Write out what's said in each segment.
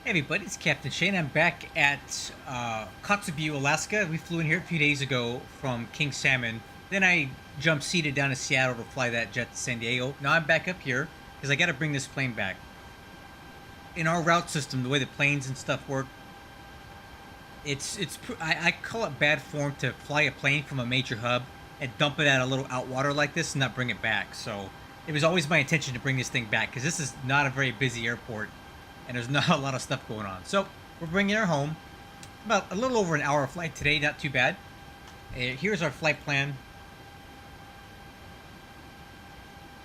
Hey everybody, it's Captain Shane. I'm back at Kotzebue, Alaska. We flew in here a few days ago from King Salmon. Then I jumped seated down to Seattle to fly that jet to San Diego. Now I'm back up here because I got to bring this plane back. In our route system, the way the planes and stuff work, I call it bad form to fly a plane from a major hub and dump it at a little outwater like this and not bring it back. So it was always my intention to bring this thing back because this is not a very busy airport and there's not a lot of stuff going on. So we're bringing her home. About a little over an hour flight today, not too bad. Here's our flight plan.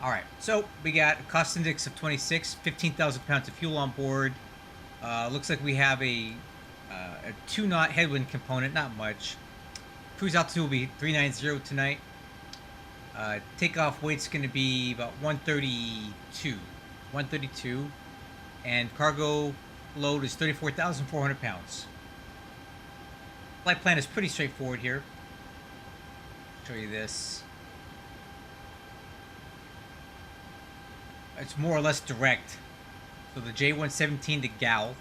All right, so we got a cost index of 26, 15,000 pounds of fuel on board. Looks like we have a 2-knot headwind component, not much. Cruise altitude will be 390 tonight. Takeoff weight's going to be about 132. And cargo load is 34,400 pounds. Flight plan is pretty straightforward here. Show you this. It's more or less direct. So the J117 to Gal,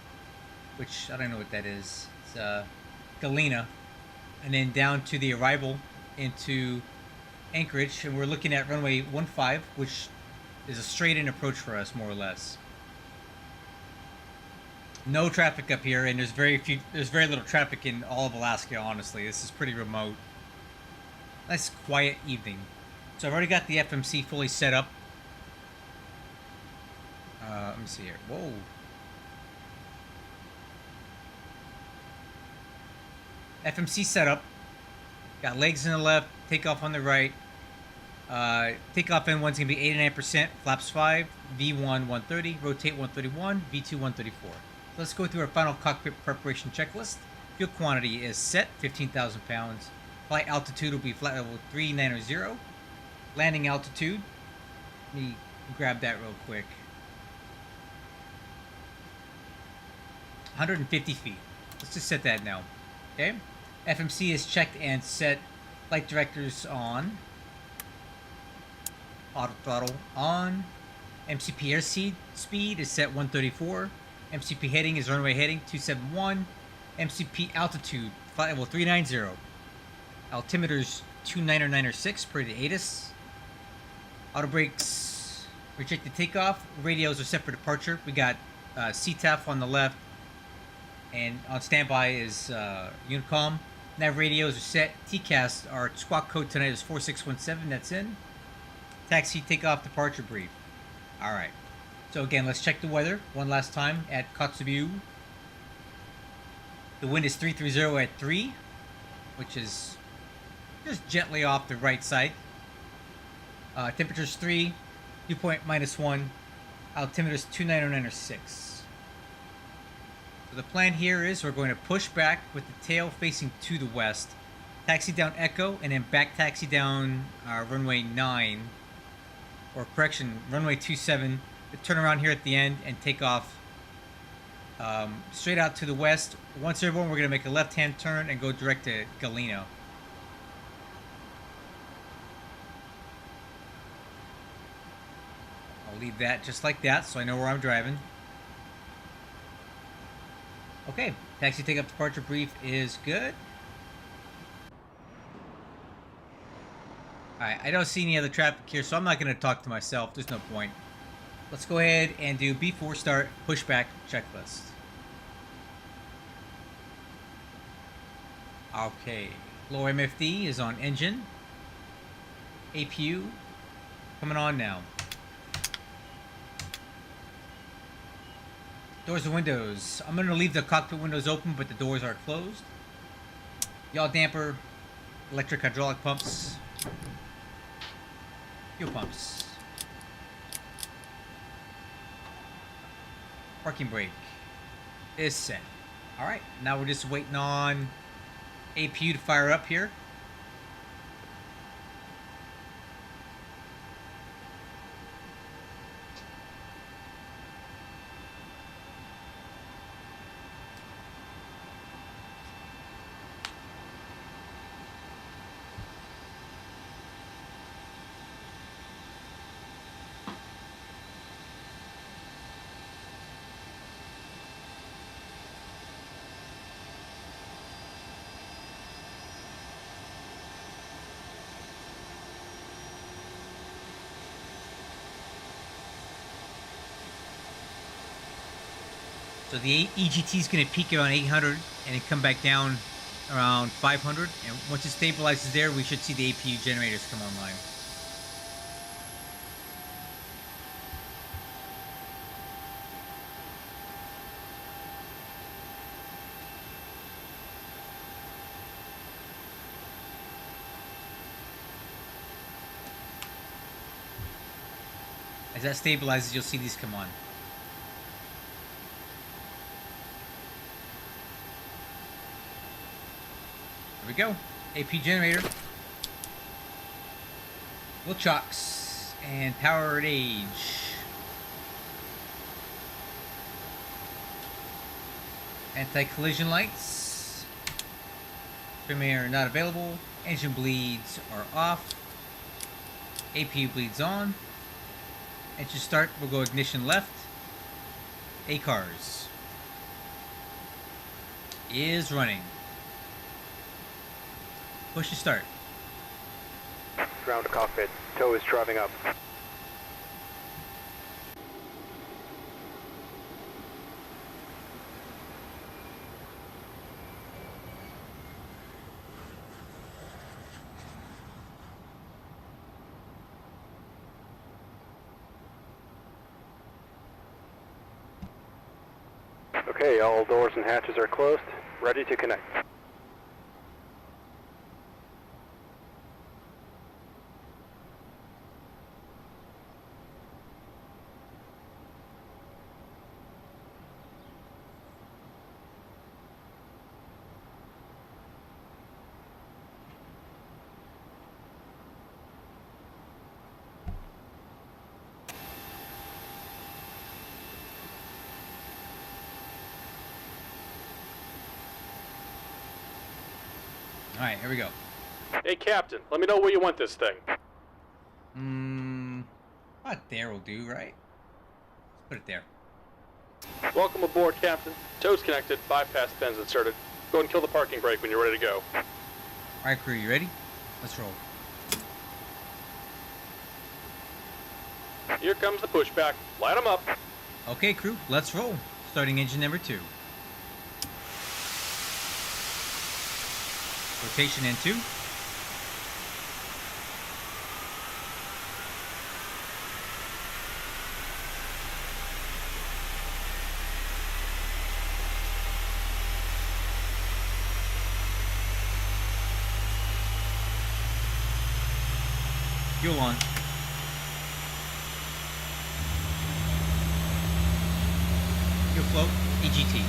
which I don't know what that is. It's Galena, and then down to the arrival into Anchorage, and we're looking at runway 15, which is a straight-in approach for us, more or less. No traffic up here, and there's very little traffic in all of Alaska, honestly. This is pretty remote. Nice quiet evening. So I've already got the FMC fully set up. Let me see here. Whoa. FMC setup. Got legs on the left, takeoff on the right. Takeoff N1's gonna be 89%, flaps 5, V1 130, rotate 131, V2 134. Let's go through our final cockpit preparation checklist. Fuel quantity is set, 15,000 pounds. Flight altitude will be flight level 390. Landing altitude, let me grab that real quick. 150 feet. Let's just set that now. Okay. FMC is checked and set. Flight directors on. Auto throttle on. MCP airspeed speed is set 134. MCP heading is runway heading 271. MCP altitude flight level 390. Altimeter's 29906 per the ATIS. Auto brakes rejected takeoff. Radios are set for departure. We got CTAF on the left, and on standby is Unicom. Nav radios are set. TCAS, our squawk code tonight is 4617. That's in. Taxi takeoff departure brief. All right. So again, let's check the weather one last time at Kotzebue. The wind is 330 at 3, which is just gently off the right side. Temperature's 3, dew point -1, altimeter's 29906. So the plan here is we're going to push back with the tail facing to the west, taxi down Echo, and then back taxi down runway 9, or correction, runway 27. Turn around here at the end and take off straight out to the west. Once everyone, we're going to make a left-hand turn and go direct to Galena. I'll leave that just like that so I know where I'm driving. Okay, taxi takeoff departure brief is good. Alright, I don't see any other traffic here, so I'm not going to talk to myself. There's no point. Let's go ahead and do B4 start pushback checklist. Okay, low MFD is on engine. APU coming on now. Doors and windows. I'm going to leave the cockpit windows open, but the doors are closed. Yaw damper, electric hydraulic pumps, fuel pumps. Parking brake is set. Alright, now we're just waiting on APU to fire up here. So the EGT is going to peak around 800 and then come back down around 500. And once it stabilizes there, we should see the APU generators come online. As that stabilizes, you'll see these come on. There we go. AP generator. Will chocks and powered age. Anti-collision lights. Premier not available. Engine bleeds are off. APU bleeds on. Engine start, we'll go ignition left. ACARS is running. Push to start. Ground to cockpit. Tow is driving up. Okay, all doors and hatches are closed. Ready to connect. Alright, here we go. Hey, Captain, let me know where you want this thing. About there will do, right? Let's put it there. Welcome aboard, Captain. Tow's connected, bypass pins inserted. Go and kill the parking brake when you're ready to go. Alright, crew, you ready? Let's roll. Here comes the pushback. Light 'em up. Okay, crew, let's roll. Starting engine number 2. Rotation N2. Fuel on. Fuel flow, EGT.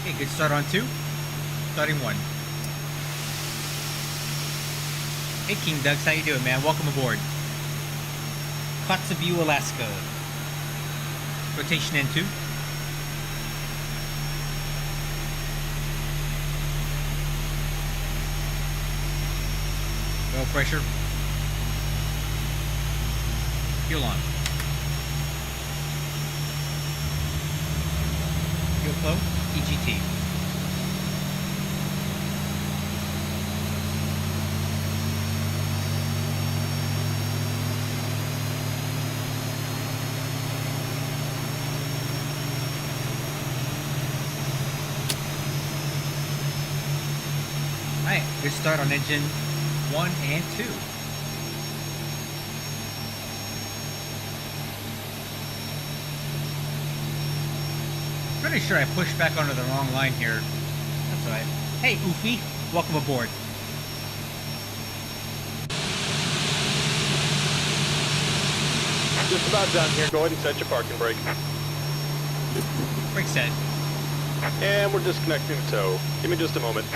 Okay, good start on 2. Starting 1. Hey King Ducks, how you doing, man? Welcome aboard. Kotzebue, Alaska. Rotation N2. Oil pressure. Fuel on. Fuel flow, EGT. Alright, good start on engine 1 and 2. Pretty sure I pushed back onto the wrong line here. That's alright. Hey, Oofy, welcome aboard. Just about done here. Go ahead and set your parking brake. Brake set. And we're disconnecting the tow. Give me just a moment.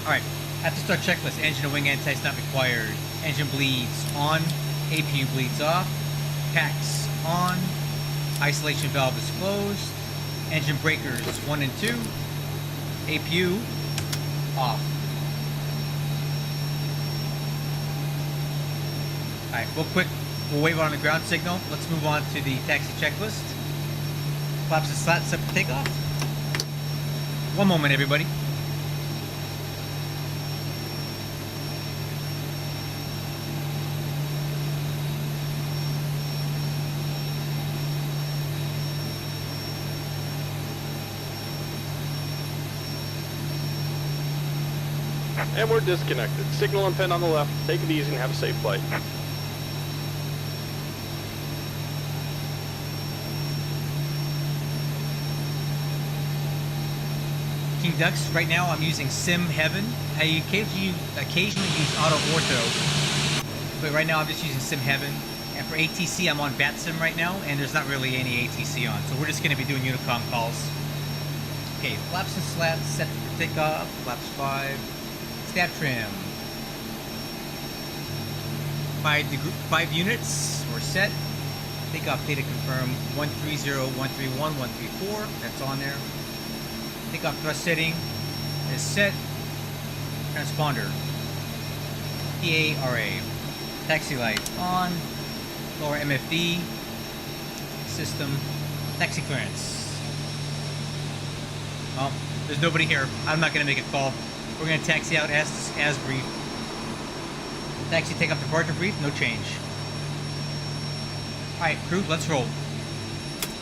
Alright, after start checklist, engine and wing anti-is not required. Engine bleeds on, APU bleeds off, packs on, isolation valve is closed, engine breakers 1 and 2, APU off. Alright, real quick, we'll wave on the ground signal. Let's move on to the taxi checklist. Flaps and slats set for takeoff. One moment, everybody. And we're disconnected. Signal and pin on the left. Take it easy and have a safe flight. King Ducks, right now I'm using Sim Heaven. I occasionally use Auto Ortho, but right now I'm just using Sim Heaven. And for ATC, I'm on Bat Sim right now, and there's not really any ATC on, so we're just going to be doing Unicom calls. Okay, flaps and slats set for takeoff. Flaps 5. Stab trim. 5 units. We're set. Takeoff data confirmed 130, 131, 134. That's on there. Takeoff thrust setting is set. Transponder. PARA. Taxi light on. Lower MFD. System. Taxi clearance. Well, there's nobody here. I'm not going to make a call. We're going to taxi out as brief. Taxi takeoff departure brief. No change. Alright, crew, let's roll.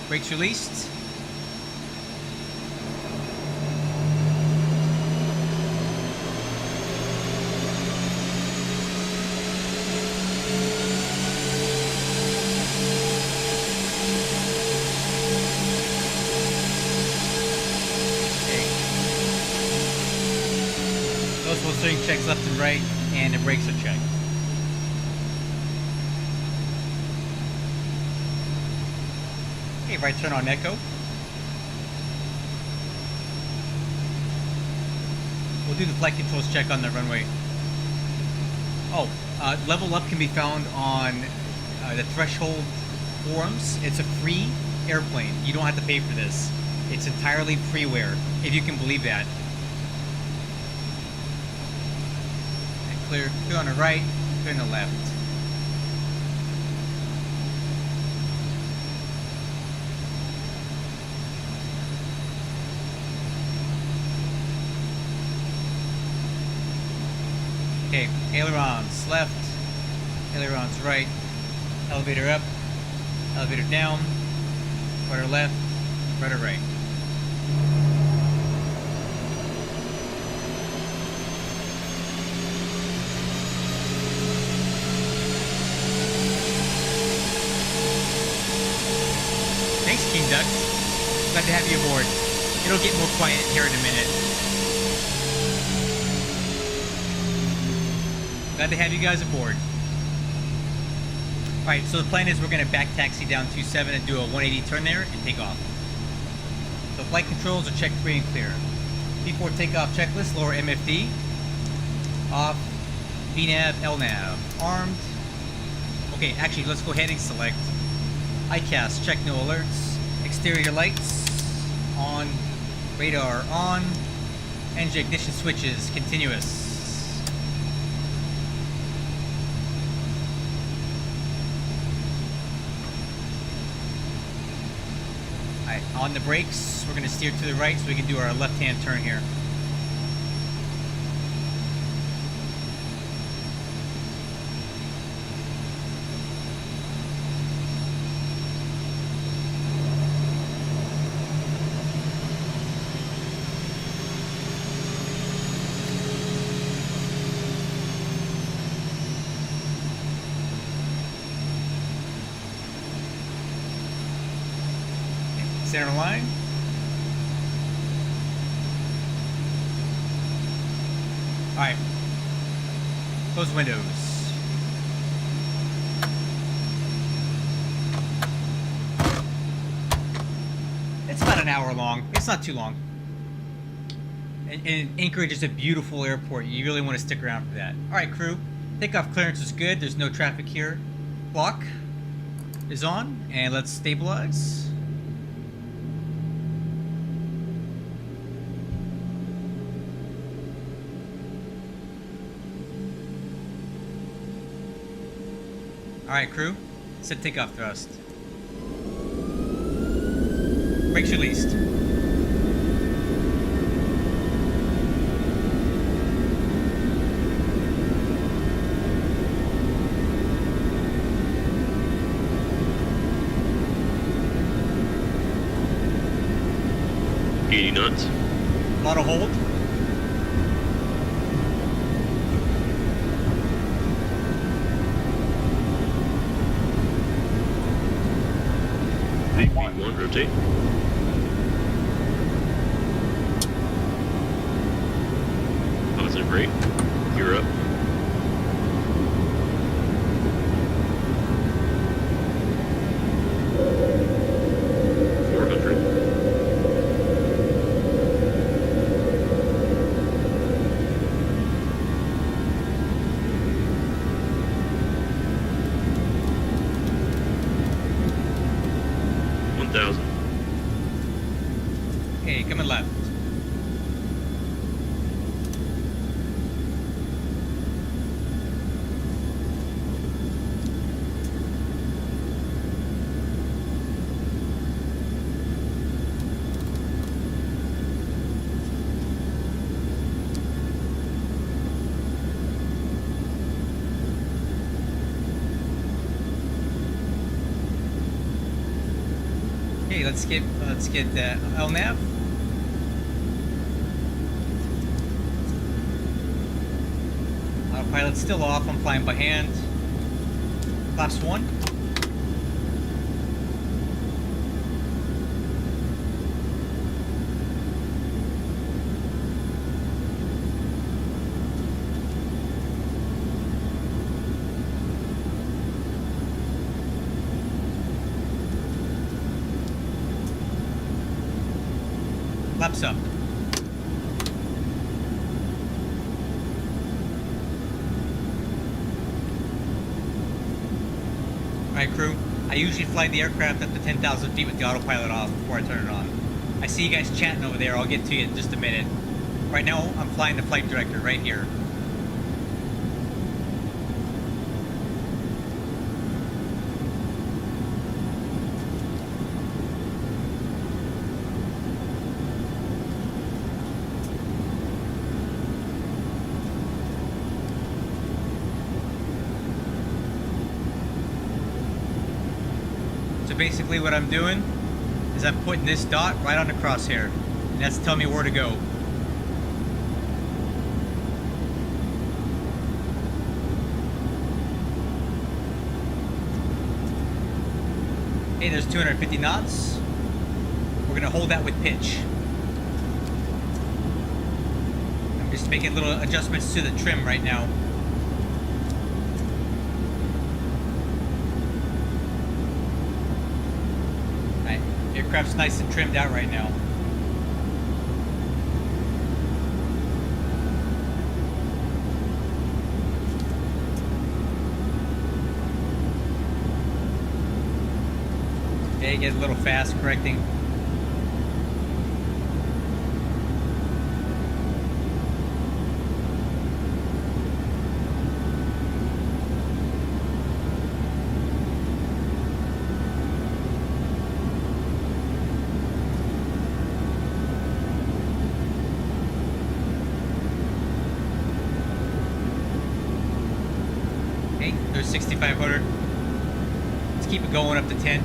Brakes released. Steering checks left and right, and the brakes are checked. Okay, right turn on echo. We'll do the flight controls check on the runway. Oh, level up can be found on the Threshold forums. It's a free airplane. You don't have to pay for this. It's entirely freeware, if you can believe that. Clear on the right, clear on the left. Okay, ailerons left, ailerons right, elevator up, elevator down, rudder left, rudder right. King Ducks. Glad to have you aboard. It'll get more quiet here in a minute. Glad to have you guys aboard. Alright, so the plan is we're going to back taxi down 27 and do a 180 turn there and take off. So flight controls are checked free and clear. Before takeoff checklist, lower MFD. Off. VNAV, LNAV. Armed. Okay, actually, let's go ahead and select. ICAS, check no alerts. Exterior lights on, radar on, engine ignition switches continuous. Alright, on the brakes, we're going to steer to the right so we can do our left-hand turn here. Center line. Alright. Close windows. It's about an hour long. It's not too long. And Anchorage is a beautiful airport. You really want to stick around for that. Alright, crew. Takeoff clearance is good. There's no traffic here. Clock is on. And let's stabilize. Alright, crew. Set takeoff thrust. Brakes released. Knots. A lot of hold. V1, rotate. Positive rate. Gear up. Okay, coming left. Okay, let's get LNAV. Autopilot's still off. I'm flying by hand. Flaps 1. Flaps up. Alright crew, I usually fly the aircraft up to 10,000 feet with the autopilot off before I turn it on. I see you guys chatting over there, I'll get to you in just a minute. Right now, I'm flying the flight director right here. Basically what I'm doing is I'm putting this dot right on the crosshair, and that's telling me where to go. Okay, there's 250 knots. We're gonna hold that with pitch. I'm just making little adjustments to the trim right now. Aircraft's nice and trimmed out right now. Okay, get a little fast correcting. There's 6,500. Let's keep it going up to 10.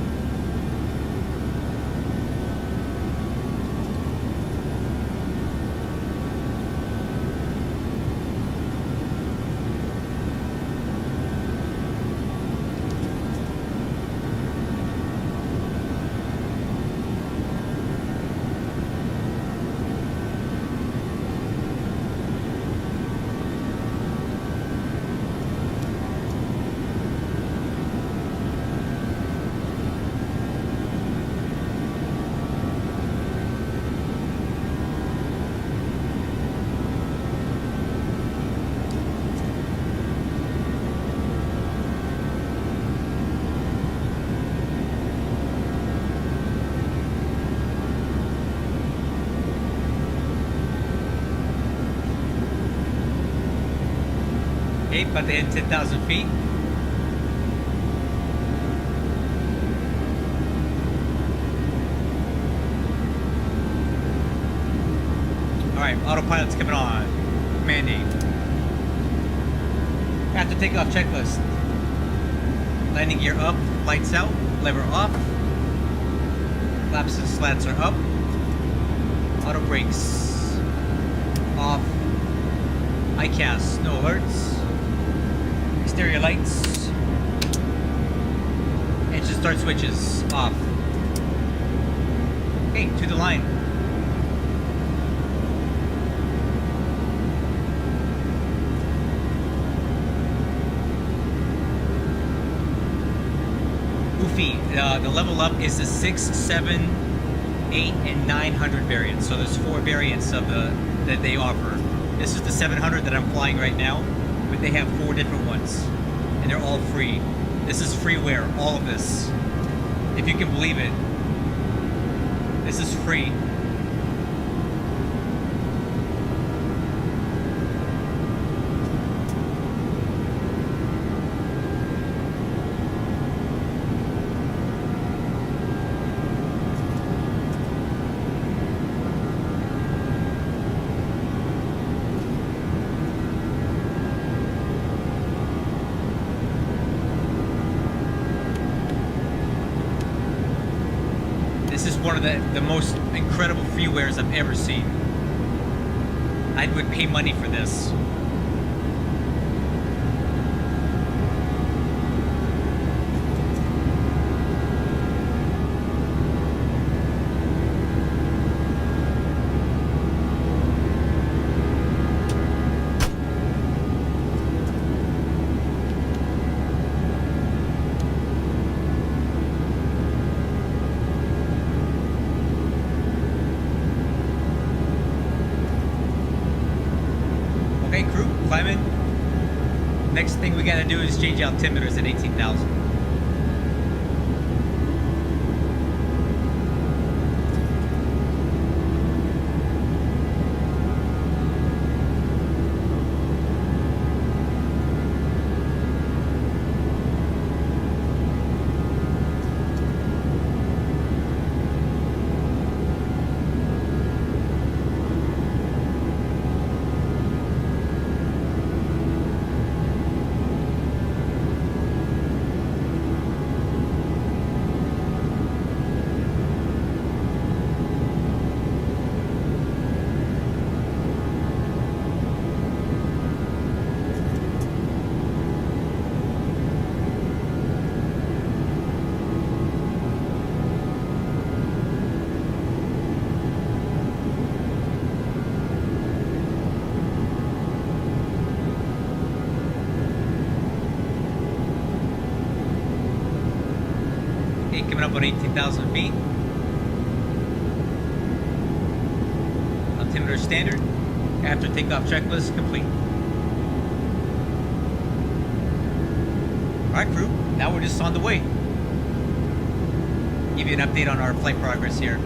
Okay, about to hit 10,000 feet. Alright, autopilot's coming on. Command name. After takeoff checklist. Landing gear up, lights out, lever off. Flaps and slats are up. Auto brakes off. ICAS, no alerts. Exterior lights. Engine start switches off. Okay, to the line. Goofy, the level up is the 6, 7, 8, and 900 variants. So there's 4 variants of that they offer. This is the 700 that I'm flying right now, but they have 4 different ones, and they're all free. This is freeware, all of this. If you can believe it, this is free. This is one of the most incredible freewares I've ever seen. I would pay money for this. Okay, crew, climbing. Next thing we gotta do is change out altimeters at 18,000. Okay, coming up on 18,000 feet. Altimeter standard. After takeoff checklist complete. Alright, crew, now we're just on the way. Give you an update on our flight progress here.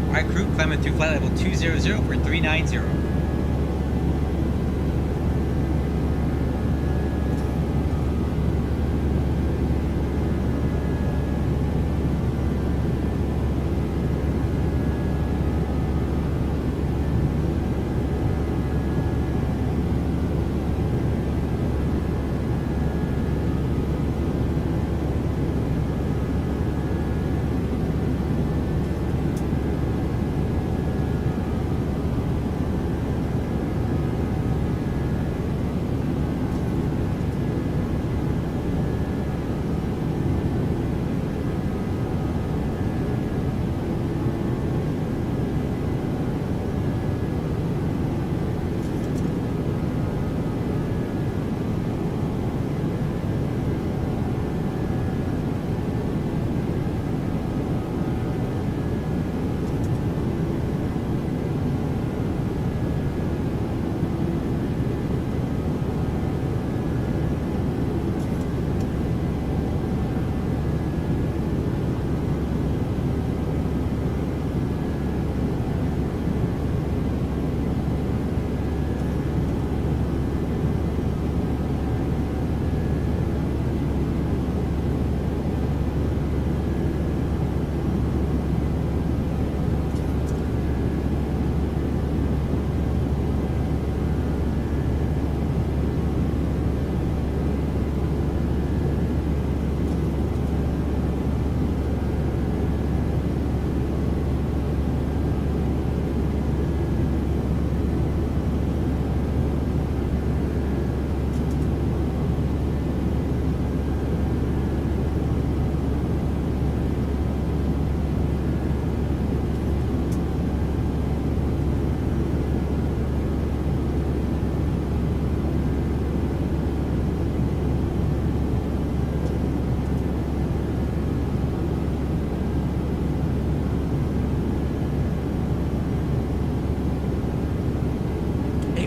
Alright, crew, climbing through flight level 200 for 390.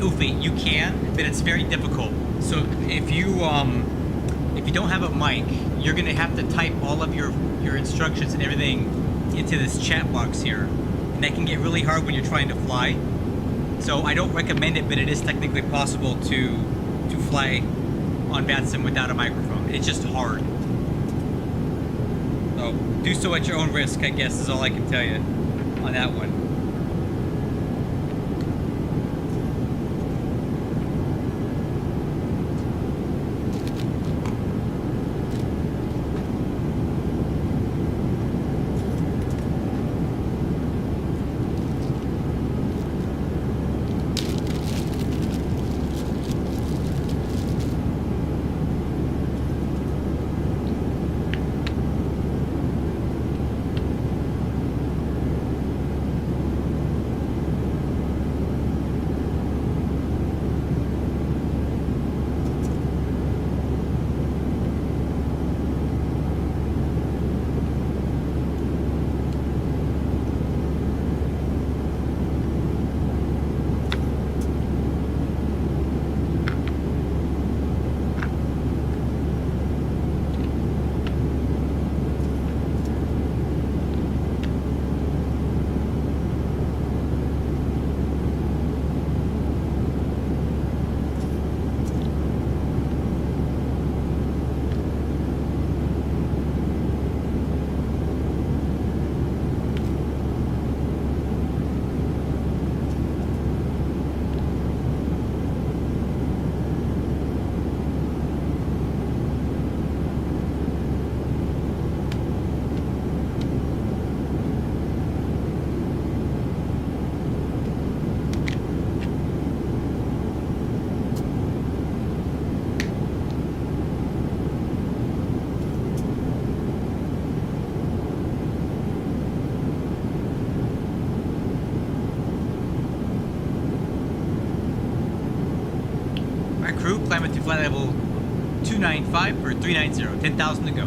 Ufi, you can, but it's very difficult. So if you don't have a mic, you're gonna have to type all of your instructions and everything into this chat box here, and that can get really hard when you're trying to fly. So I don't recommend it, but it is technically possible to fly on VATSIM without a microphone. It's just hard. So do so at your own risk, I guess, is all I can tell you on that one. Crew, climbing to flight level 295 for 390, 10,000 to go.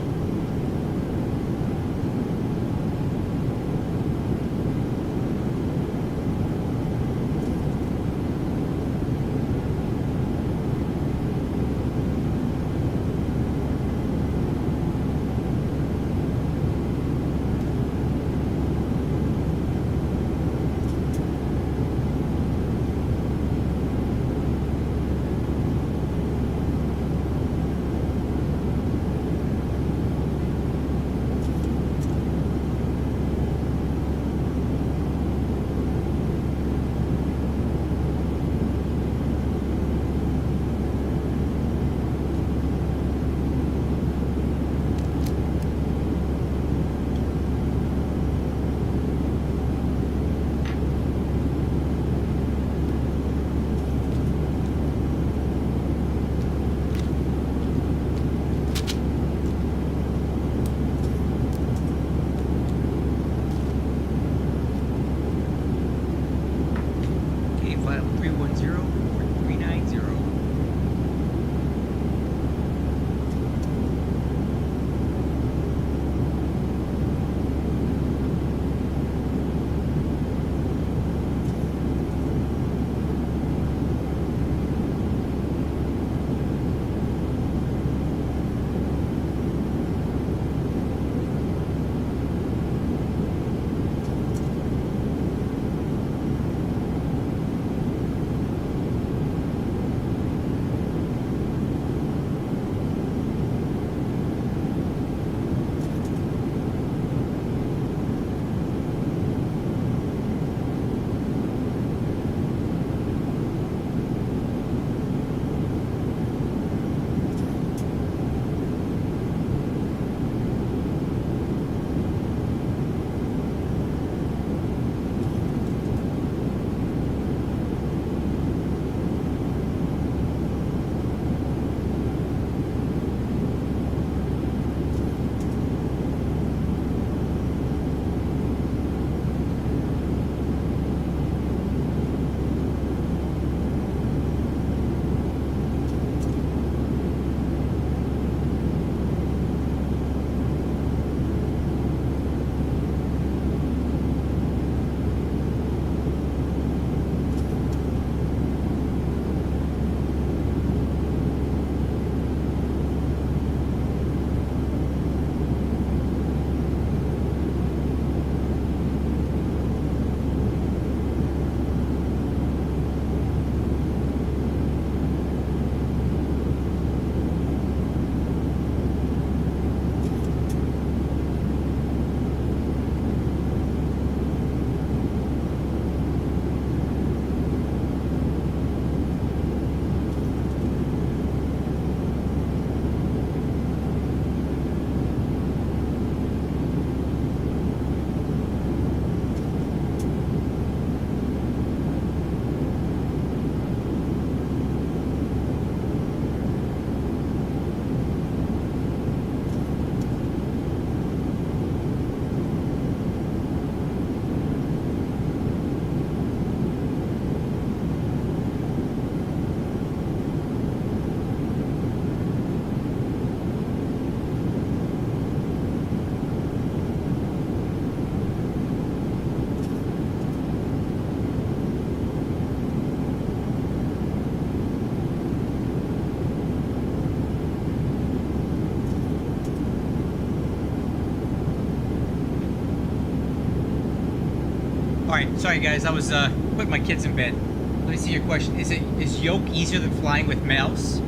Sorry guys, I was putting my kids in bed. Let me see your question. Is yoke easier than flying with mouse?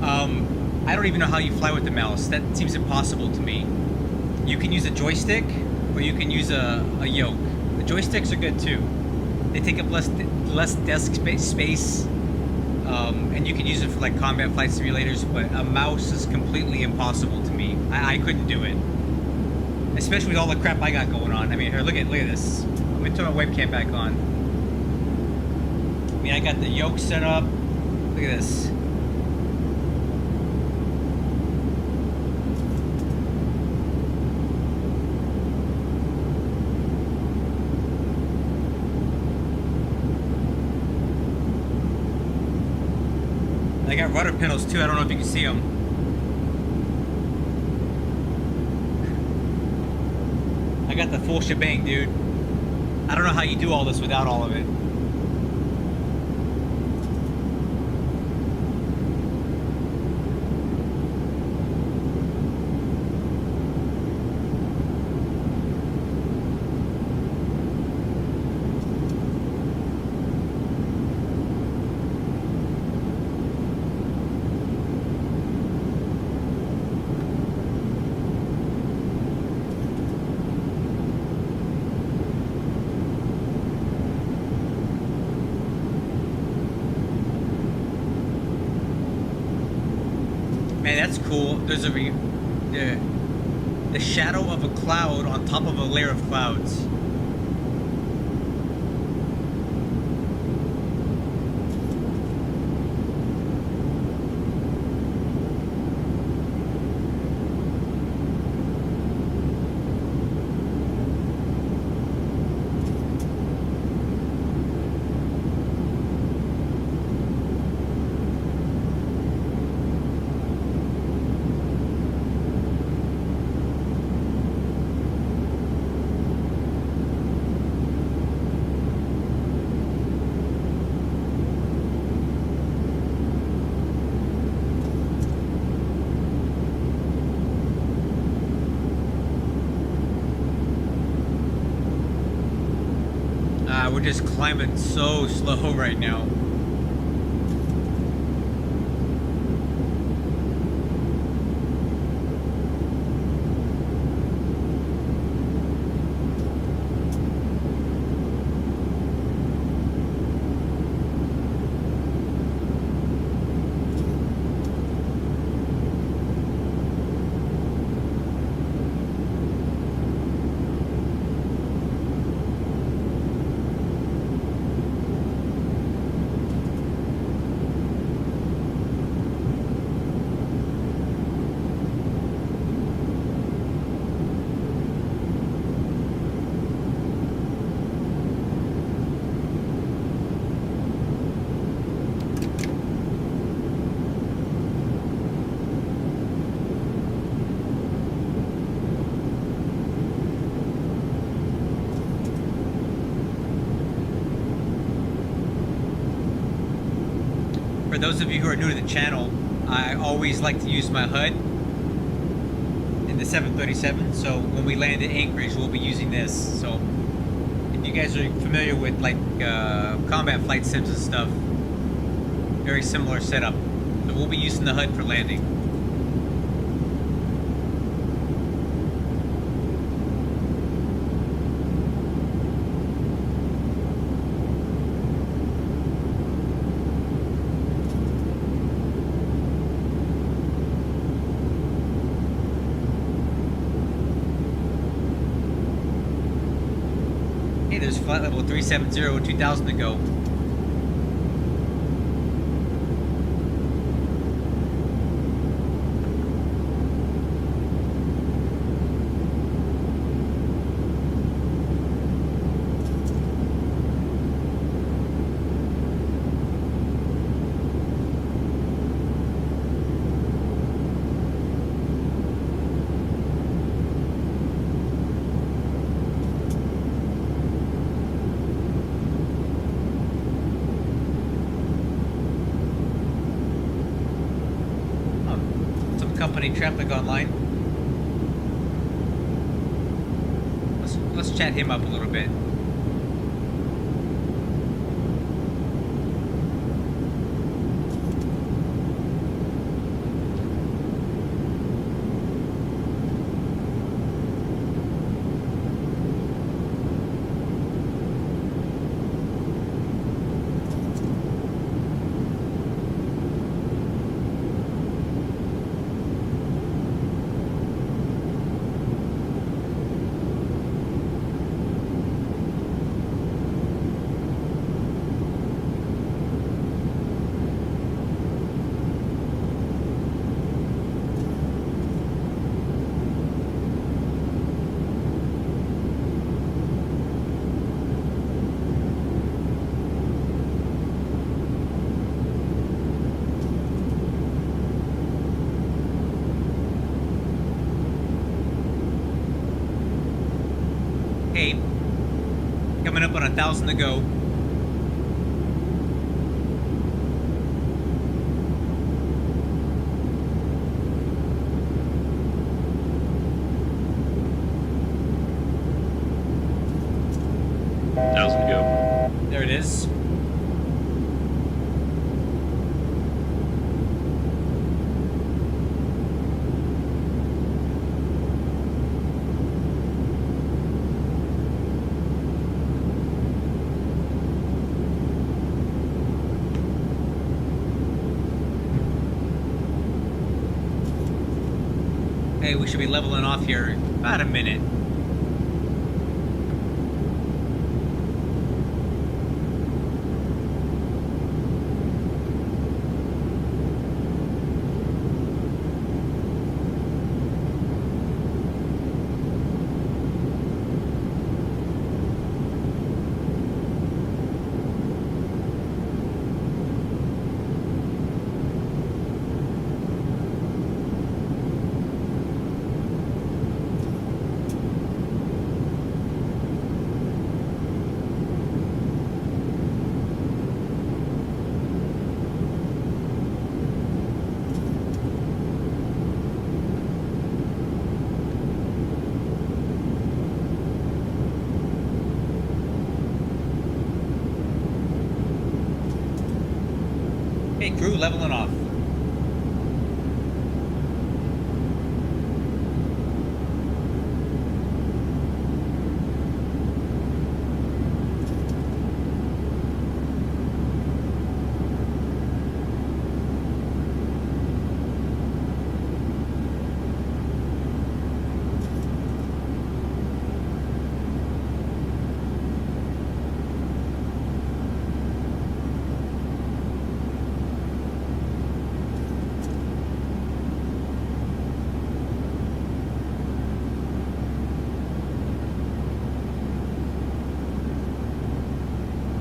I don't even know how you fly with the mouse. That seems impossible to me. You can use a joystick, or you can use a yoke. The joysticks are good too. They take up less desk space, and you can use it for like combat flight simulators. But a mouse is completely impossible to me. I couldn't do it, especially with all the crap I got going on. I mean, here, look at this. Let me turn my webcam back on. I mean, I got the yoke set up. Look at this. I got rudder pedals too. I don't know if you can see them. I got the full shebang, dude. I don't know how you do all this without all of it. Man, that's cool. There's the shadow of a cloud on top of a layer of clouds. We're just climbing so slow right now. For those of you who are new to the channel, I always like to use my HUD in the 737. So when we land at Anchorage, we'll be using this. So if you guys are familiar with like combat flight sims and stuff, very similar setup. So we'll be using the HUD for landing. There's flight level 370 with 2000 to go. Company traffic online. Let's chat him up a little bit. 1,000 to go. There it is. Hey, we should be leveling off here in about a minute. Hey, crew, leveling off.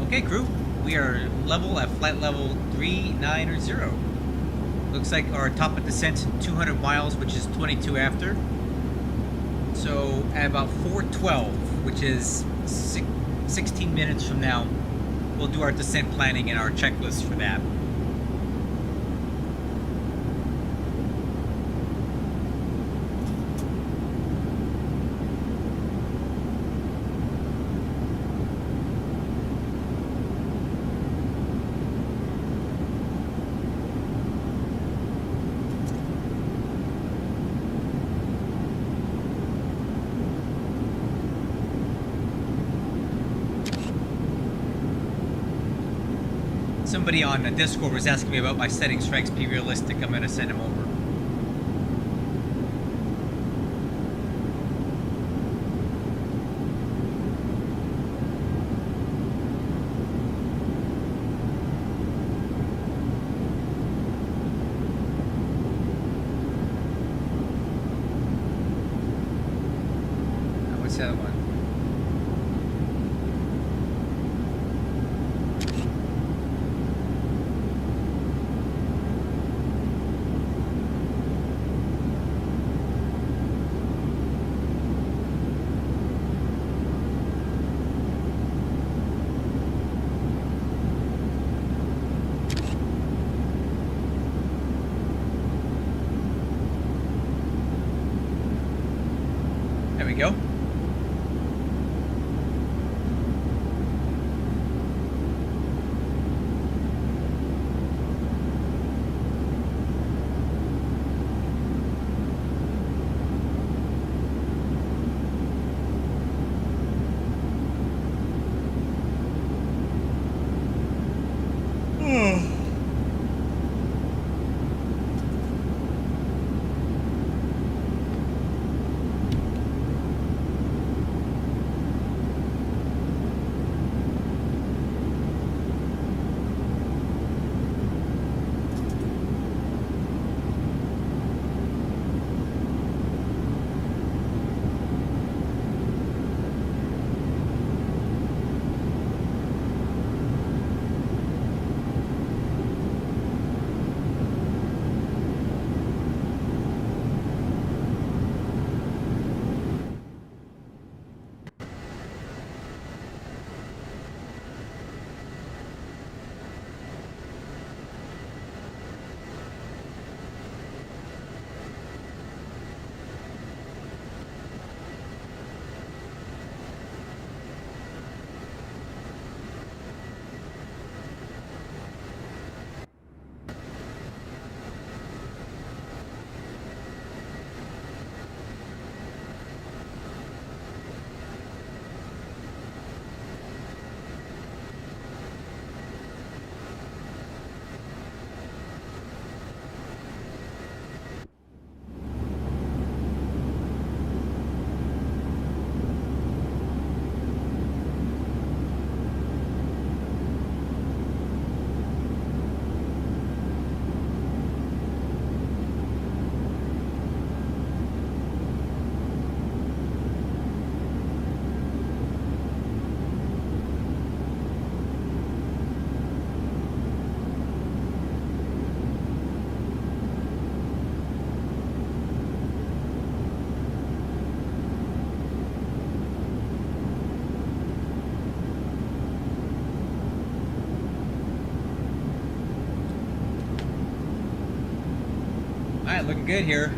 Okay, crew, we are level at flight level 390. Looks like our top of descent 200 miles, which is 22 after. So at about 4:12, which is 16 minutes from now, we'll do our descent planning and our checklist for that. Somebody on Discord was asking me about my settings for XP Realistic. I'm going to send him over. What's the other one? There we go. Alright, looking good here.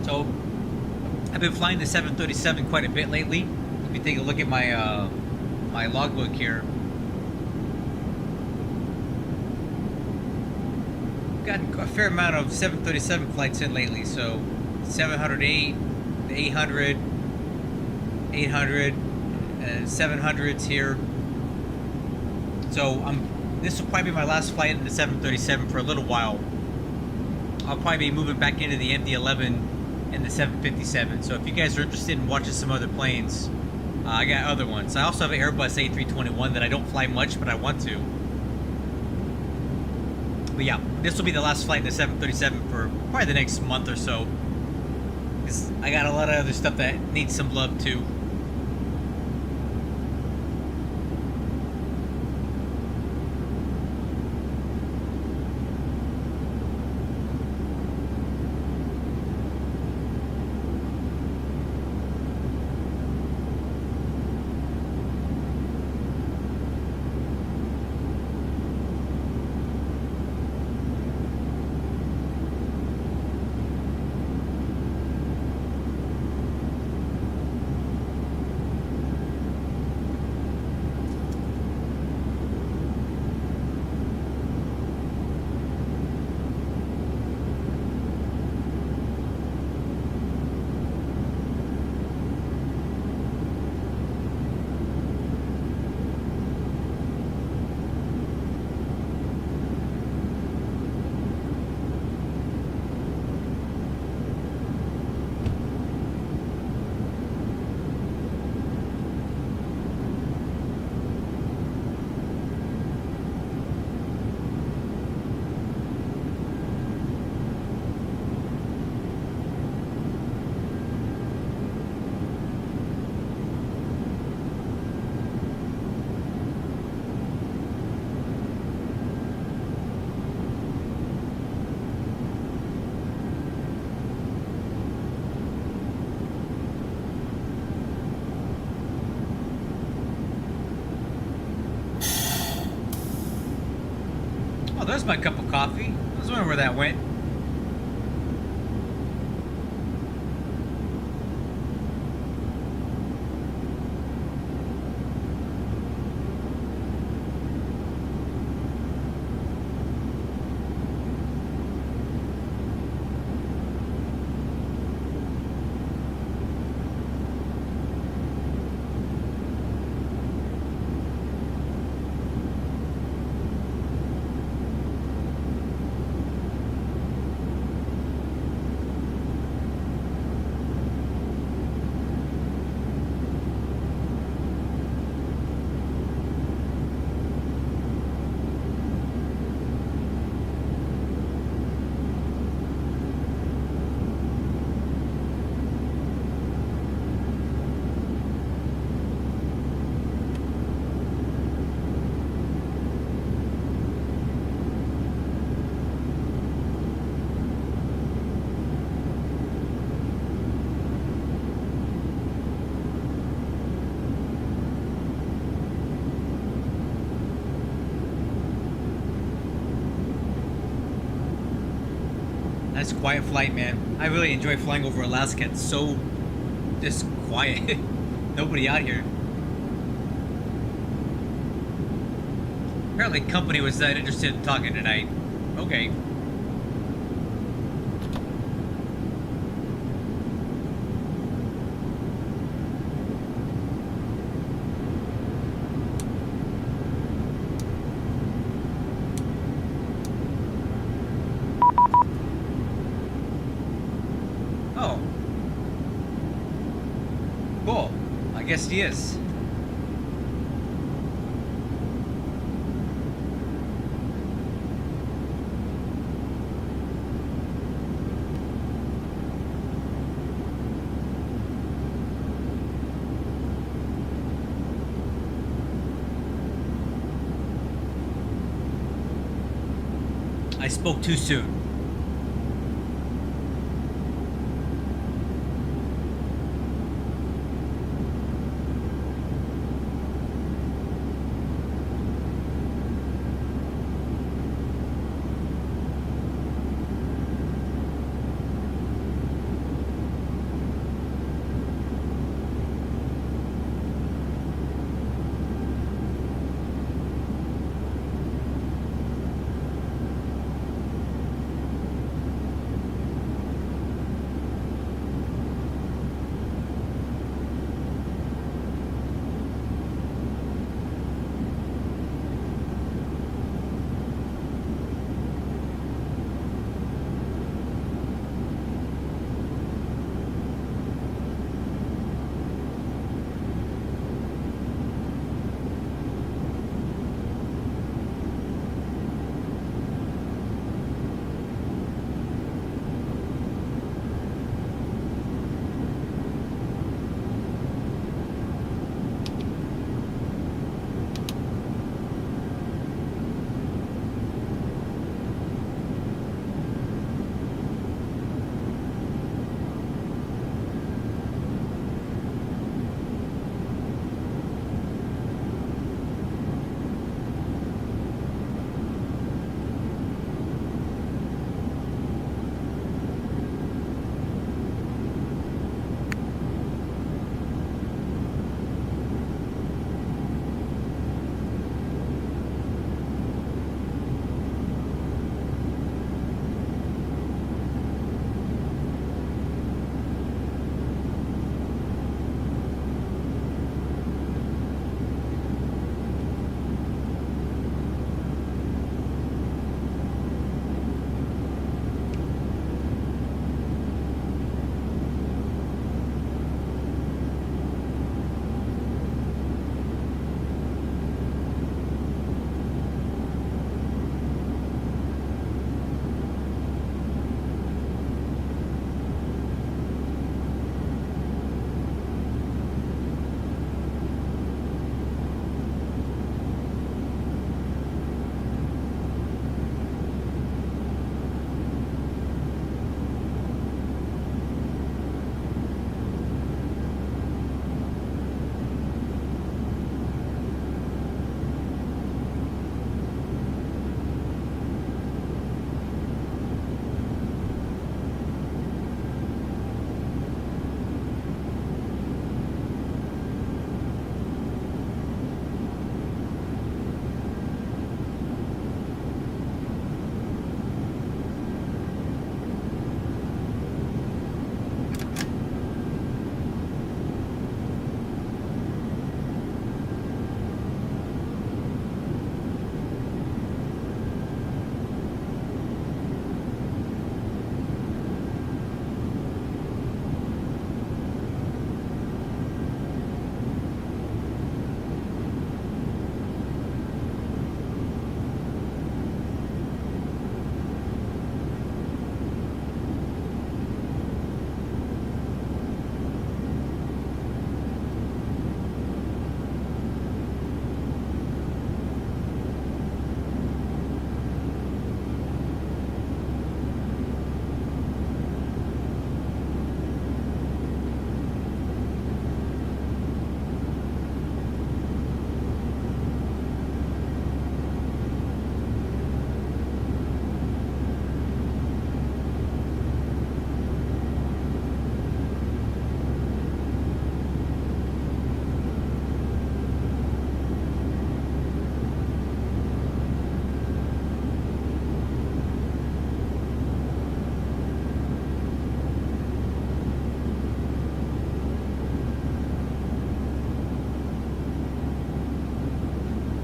So, I've been flying the 737 quite a bit lately. If you take a look at my my logbook here, gotten a fair amount of 737 flights in lately. So 708, the 800, 800, 700s here. So this will probably be my last flight in the 737 for a little while. I'll probably be moving back into the MD-11 and the 757. So if you guys are interested in watching some other planes, I got other ones. I also have an Airbus A321 that I don't fly much, but I want to. But yeah, this will be the last flight in the 737 for probably the next month or so. Because I got a lot of other stuff that needs some love too. Oh, there's my cup of coffee. I was wondering where that went. Nice quiet flight, man. I really enjoy flying over Alaska. It's so just quiet. Nobody out here. Apparently company was that interested in talking tonight. Okay. Oh. Cool. I guess he is. I spoke too soon.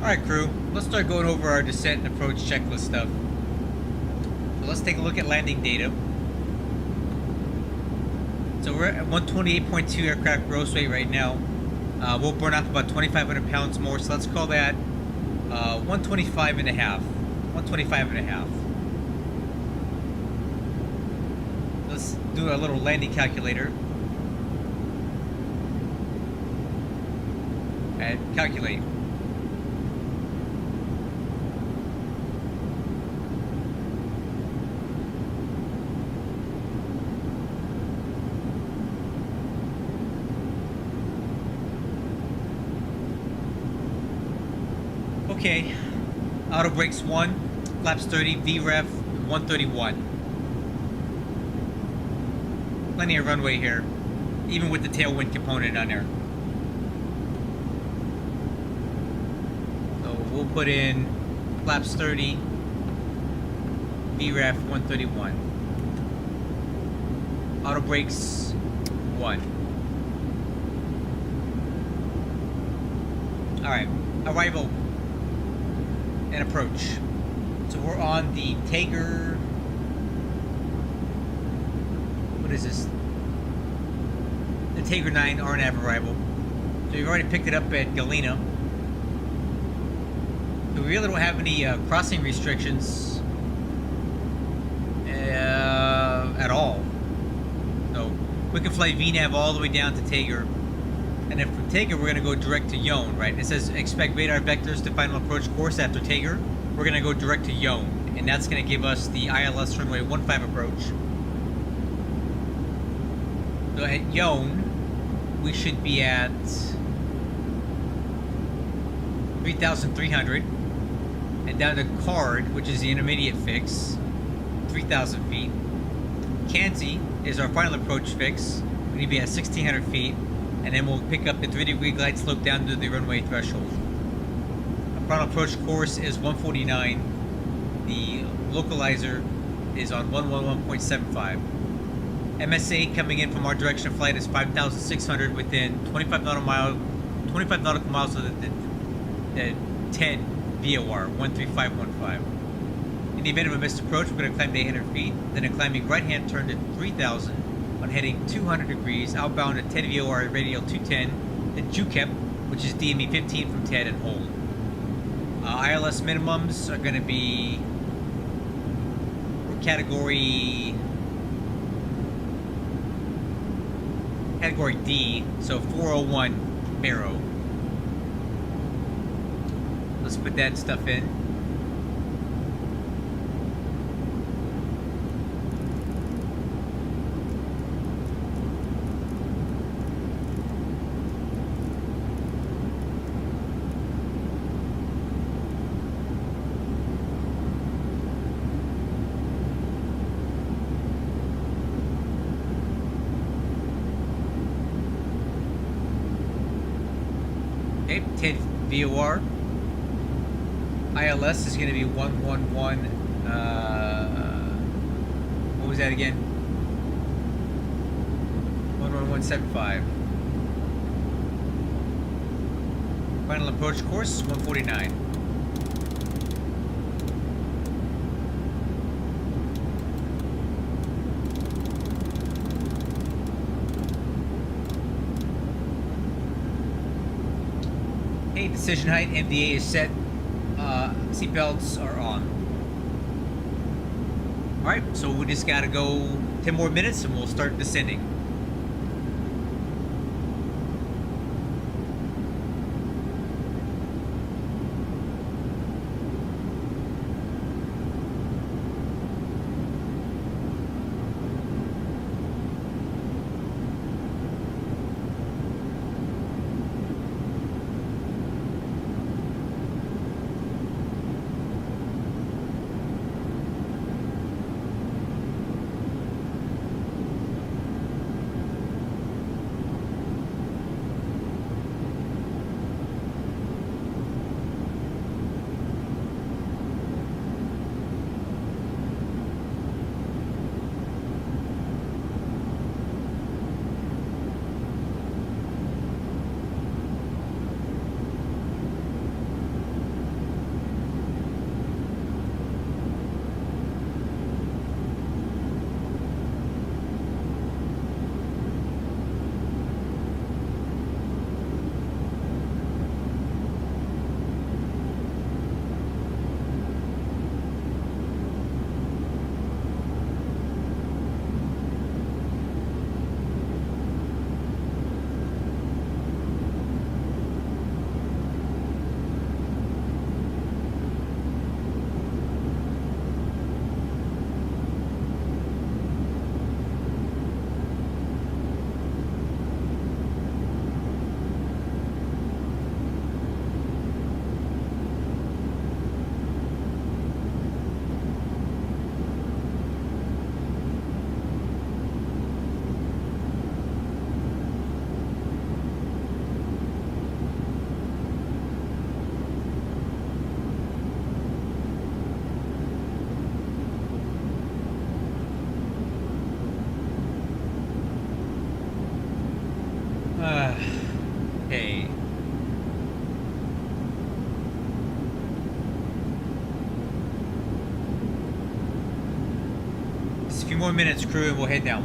Alright, crew, let's start going over our descent and approach checklist stuff. So let's take a look at landing data. So we're at 128.2 aircraft gross weight right now. We'll burn off about 2,500 pounds more, so let's call that 125 and a half. 125 and a half. Let's do a little landing calculator. And calculate. Okay, auto brakes 1, flaps 30, VREF 131. Plenty of runway here, even with the tailwind component on there. So we'll put in flaps 30, VREF 131. Auto brakes 1. Alright, arrival and approach. So we're on the Tiger. What is this? The Tiger 9 RNAV arrival. So you've already picked it up at Galena. So we really don't have any crossing restrictions at all. So we can fly VNAV all the way down to Tiger. And then from Tiger, we're going to go direct to Yone, right? It says expect radar vectors to final approach course after Tiger. We're going to go direct to Yone, and that's going to give us the ILS runway 15 approach. So at Yone, we should be at 3,300, and down to Card, which is the intermediate fix, 3,000 feet. Kansi is our final approach fix. We need to be at 1,600 feet. And then we'll pick up the 3-degree glide slope down to the runway threshold. Our final approach course is 149. The localizer is on 111.75. MSA coming in from our direction of flight is 5,600 within 25 nautical miles of the 10 VOR, 13515. In the event of a missed approach, we're going to climb to 800 feet, then a climbing right-hand turn to 3,000. On heading 200 degrees, outbound at 10 VOR radial 210, then JUCEP, which is DME 15 from TED, and hold. ILS minimums are going to be category D, so 401 Barrow. Let's put that stuff in. Okay, 10 VOR. ILS is going to be 111. What was that again? 11175. Final approach course 149. Okay, decision height, MDA is set. Seatbelts are on. Alright, so we just gotta go 10 more minutes and we'll start descending. few more minutes, crew, and we'll head down.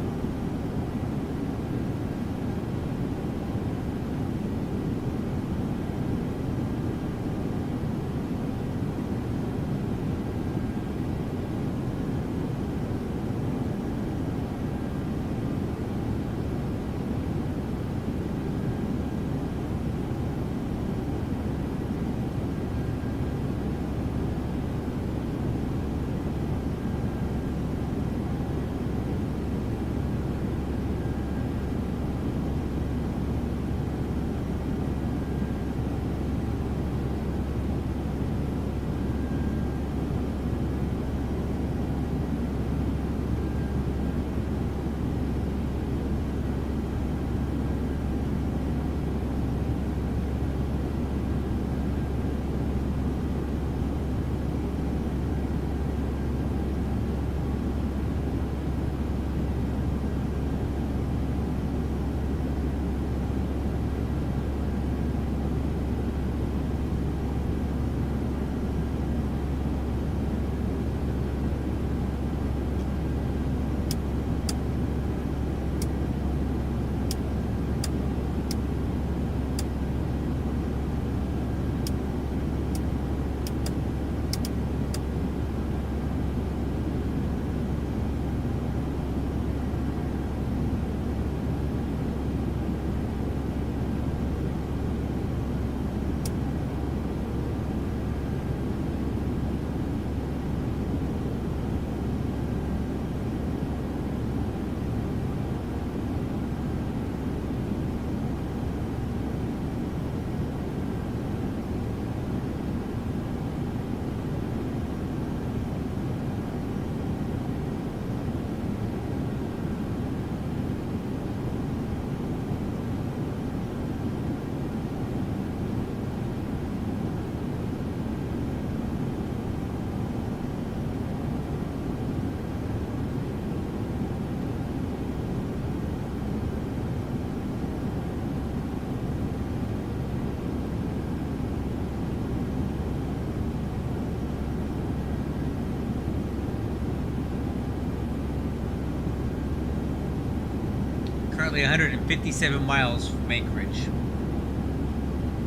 Currently 157 miles from Anchorage.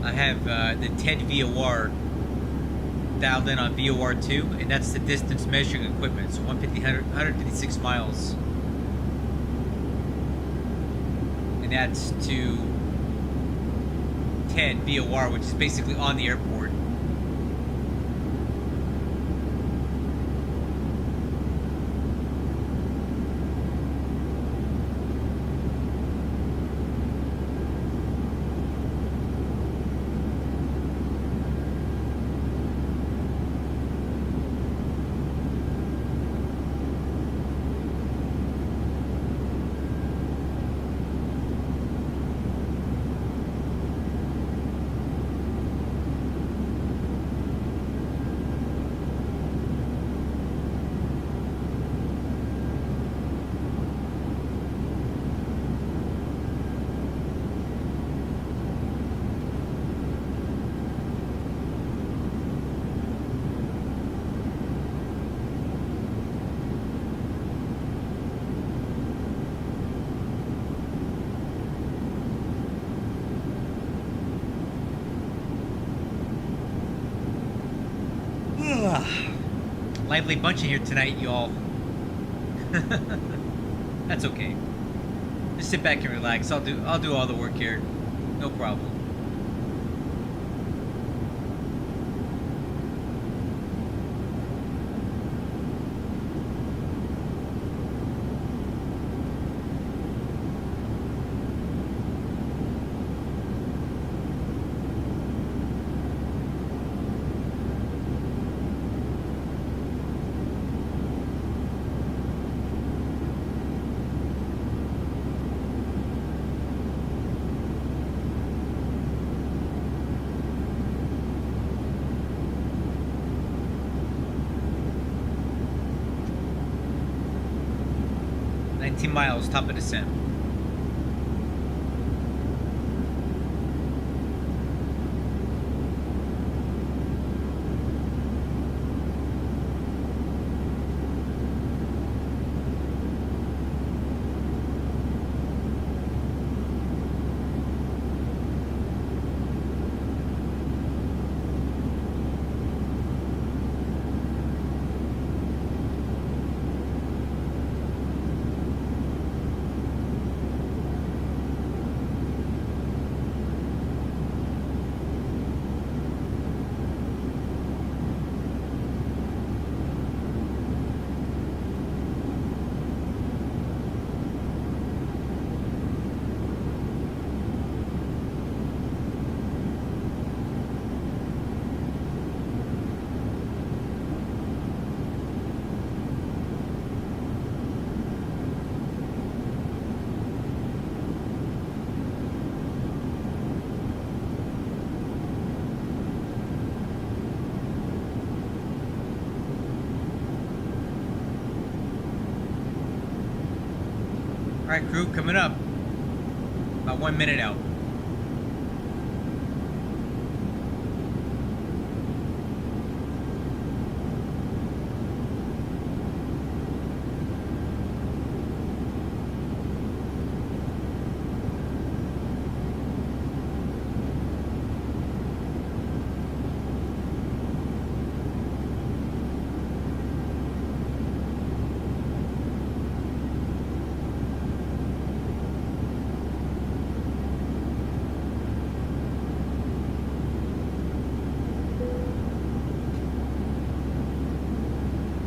I have the TED VOR dialed in on VOR 2, and that's the distance measuring equipment. So 156 miles. And that's to TED VOR, which is basically on the airport. Lively bunch in here tonight, y'all. That's okay. Just sit back and relax. I'll do all the work here. No problem. Miles, top of descent. Alright, crew, coming up. About 1 minute out.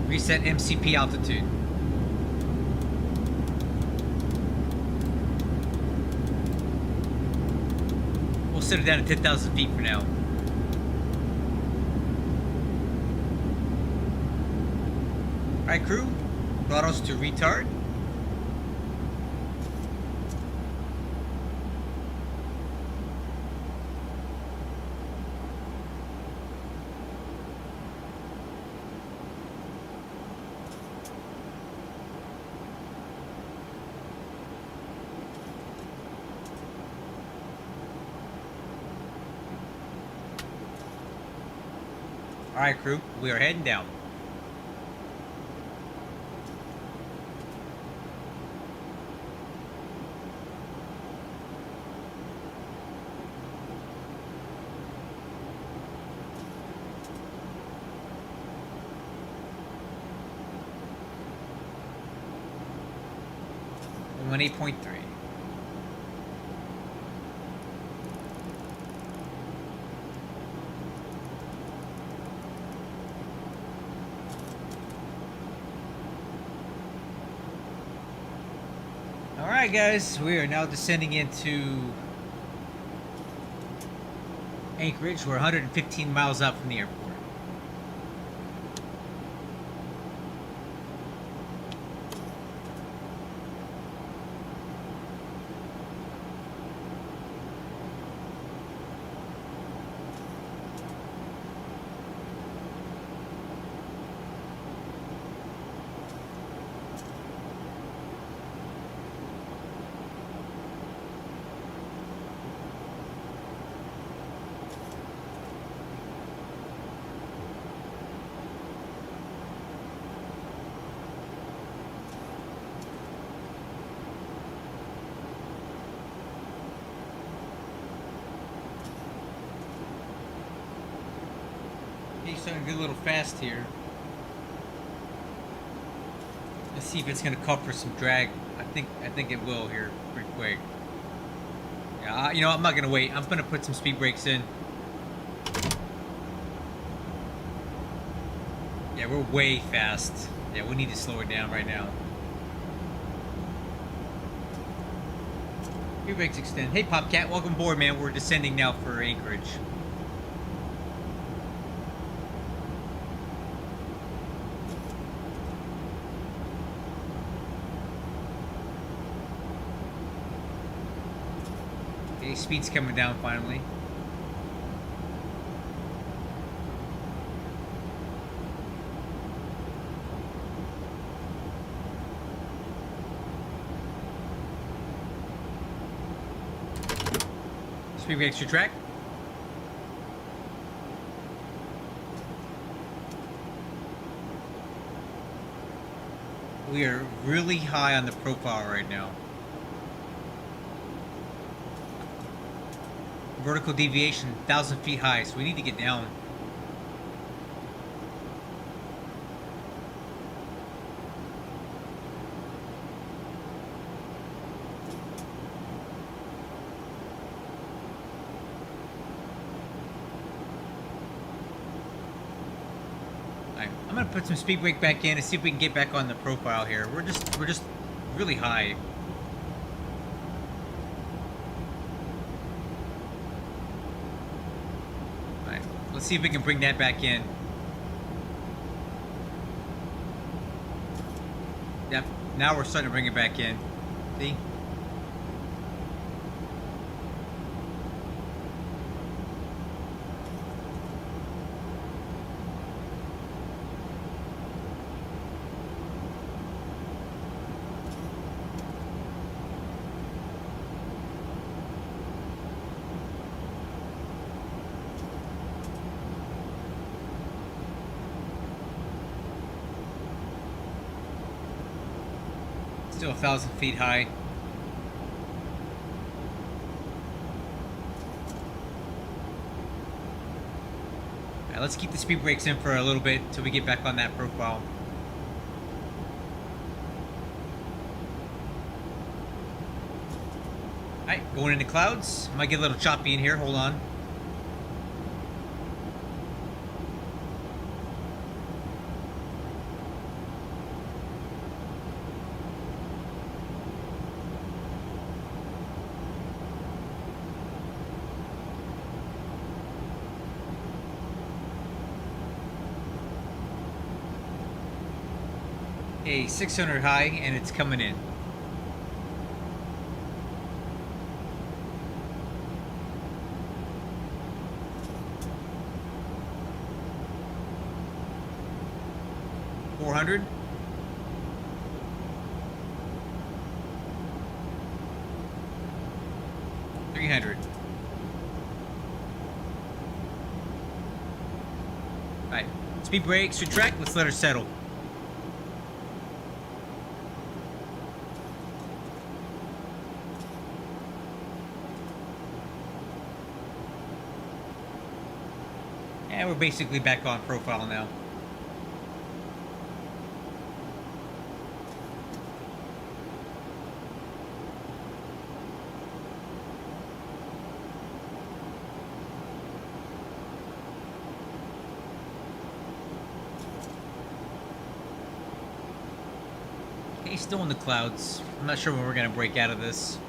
Reset MCP altitude. We'll set it down at 10,000 feet for now. Alright, crew. Throttles to retard. Alright, crew, we are heading down. On 8.3. Alright guys, we are now descending into Anchorage. We're 115 miles out from the airport. He's starting to get a little fast here. Let's see if it's gonna call for some drag. I think it will here pretty quick. Yeah, you know, I'm not gonna wait. I'm gonna put some speed brakes in. Yeah, we're way fast. Yeah, we need to slow it down right now. Speed brakes extend. Hey, Popcat, welcome aboard, man. We're descending now for Anchorage. Okay, speed's coming down finally. Speed brakes your track. We are really high on the profile right now. Vertical deviation, 1,000 feet high, so we need to get down. Alright, I'm gonna put some speed brake back in and see if we can get back on the profile here. We're just really high. Let's see if we can bring that back in. Yep, now we're starting to bring it back in. See? Still 1,000 feet high. Alright, let's keep the speed brakes in for a little bit until we get back on that profile. Alright, going into clouds. Might get a little choppy in here, hold on. Okay, 600 high and it's coming in. $400. $300. Alright, speed brakes, retract, let's let her settle. And we're basically back on profile now. Okay, still in the clouds. I'm not sure when we're gonna break out of this.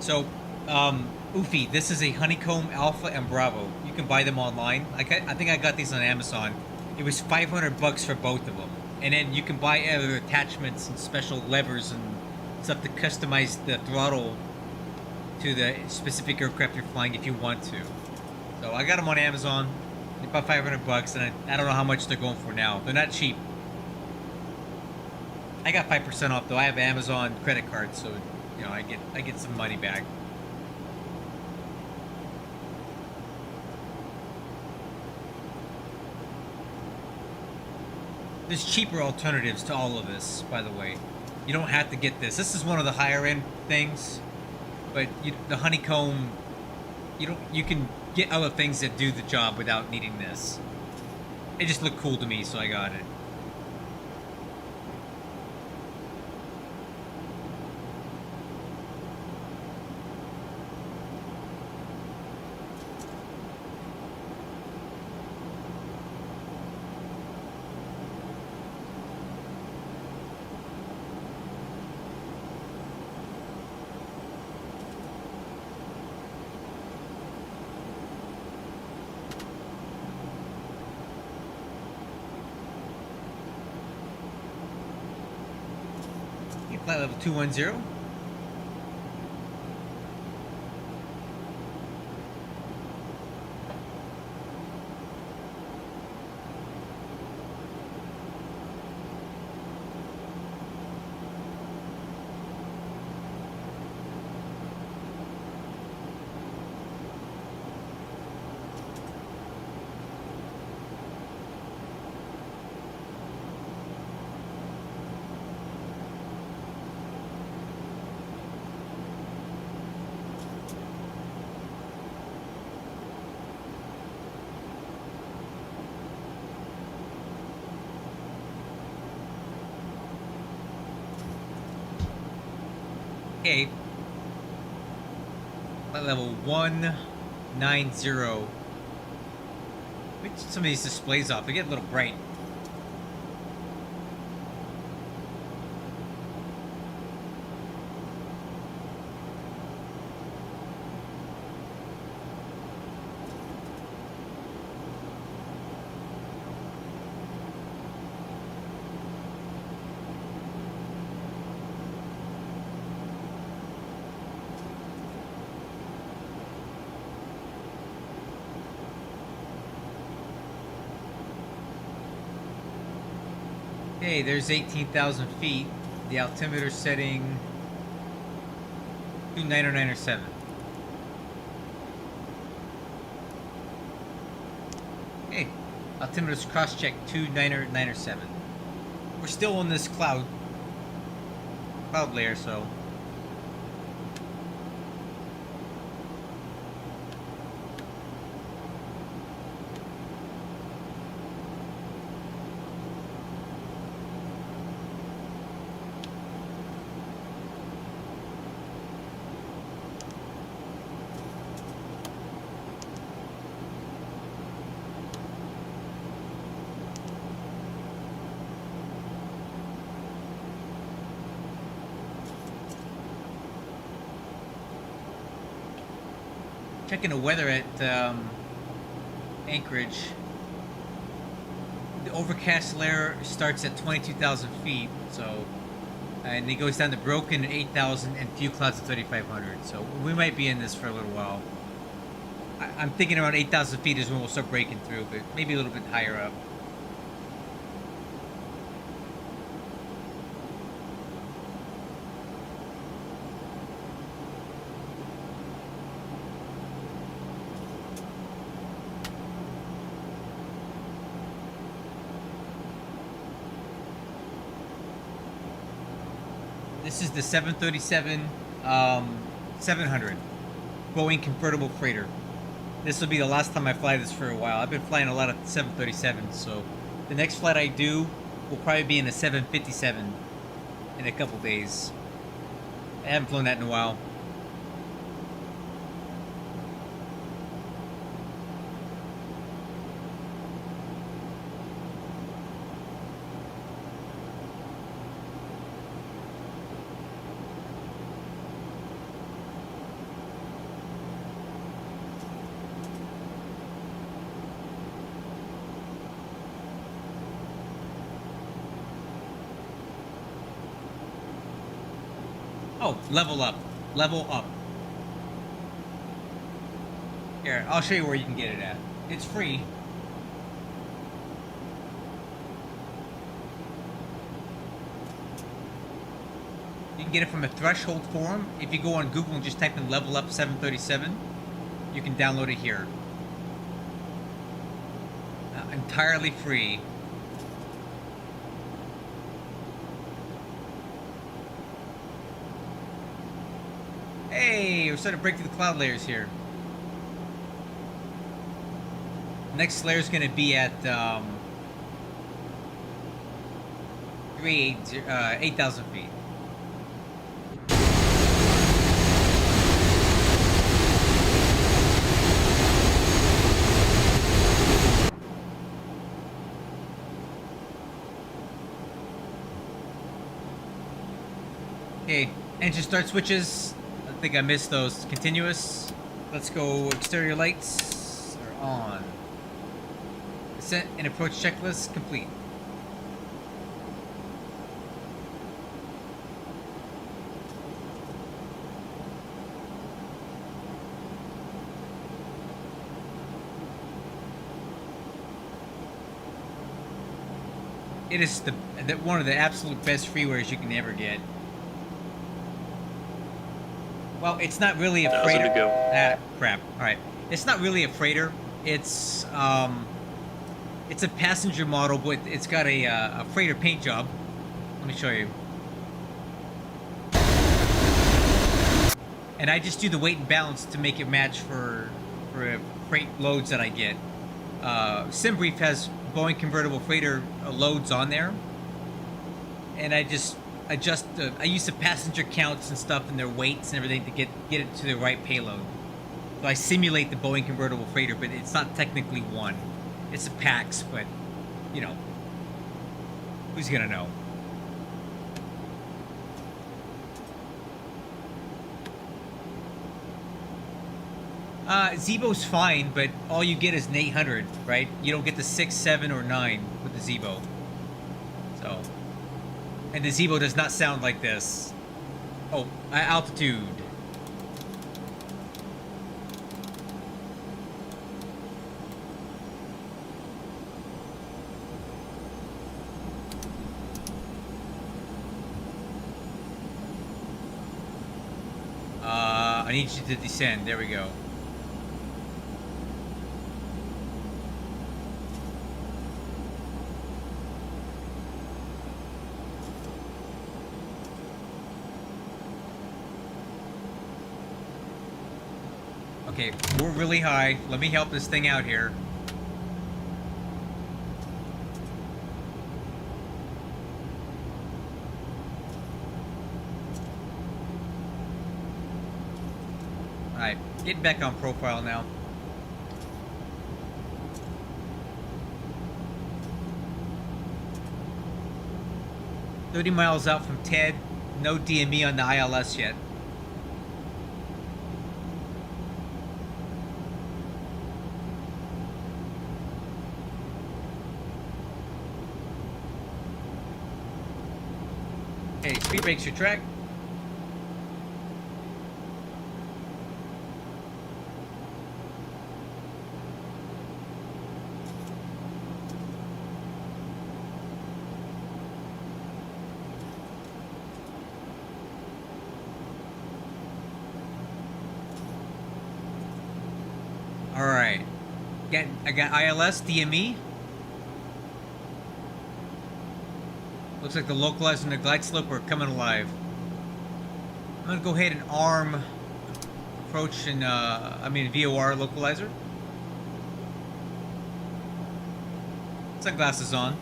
So, Oofy, this is a Honeycomb Alpha and Bravo. You can buy them online. I think I got these on Amazon. It was $500 for both of them. And then you can buy other attachments and special levers and stuff to customize the throttle to the specific aircraft you're flying if you want to. So I got them on Amazon. They're about $500, and I don't know how much they're going for now. They're not cheap. I got 5% off though. I have an Amazon credit card, so you know I get some money back. There's cheaper alternatives to all of this, by the way. You don't have to get this. This is one of the higher end things, but the Honeycomb, you can get other things that do the job without needing this. It just looked cool to me, so I got it. Flight level 210. Okay. Flight level 190. Make some of these displays off. They get a little bright. Okay, there's 18,000 feet. The altimeter setting 29097. Hey, altimeter's cross-check 29097. We're still on this cloud layer, so. Checking the weather at Anchorage. The overcast layer starts at 22,000 feet, so, and it goes down to broken at 8,000 and few clouds at 3,500. So we might be in this for a little while. I'm thinking around 8,000 feet is when we'll start breaking through, but maybe a little bit higher up. This is the 737 700 Boeing convertible freighter. This will be the last time I fly this for a while. I've been flying a lot of 737s, so the next flight I do will probably be in a 757 in a couple days. I haven't flown that in a while. Oh, level up. Level up. Here, I'll show you where you can get it at. It's free. You can get it from a Threshold forum. If you go on Google and just type in level up 737, you can download it here. Entirely free. Hey, we're starting to break through the cloud layers here. Next layer is going to be at 8,000 feet. Okay, engine start switches. I think I missed those. Continuous. Let's go. Exterior lights are on. Descent and approach checklist complete. It is one of the absolute best freewares you can ever get. Well, it's not really a freighter. To go. Ah, crap. All right, it's not really a freighter. It's a passenger model, but it's got a freighter paint job. Let me show you. And I just do the weight and balance to make it match for freight loads that I get. SimBrief has Boeing convertible freighter loads on there, and I just adjust. I use the passenger counts and stuff and their weights and everything to get it to the right payload. So I simulate the Boeing convertible freighter, but it's not technically one. It's a PAX, but you know, who's gonna know? Zebo's fine, but all you get is an 800, right? You don't get the 6, 7, or 9 with the Zebo. So, and the Zebo does not sound like this. Oh, altitude. I need you to descend. There we go. Okay, we're really high. Let me help this thing out here. Alright, getting back on profile now. $30 miles out from Ted. No DME on the ILS yet. Okay, speed brakes your track. Alright. I got ILS, DME. Looks like the localizer and the glide slope are coming alive. I'm gonna go ahead and arm approach and VOR localizer. Sunglasses on.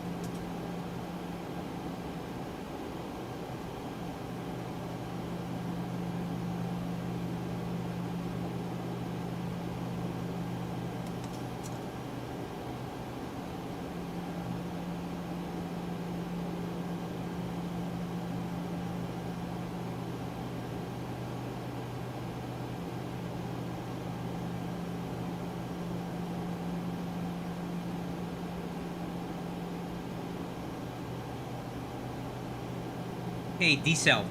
Hey, decel.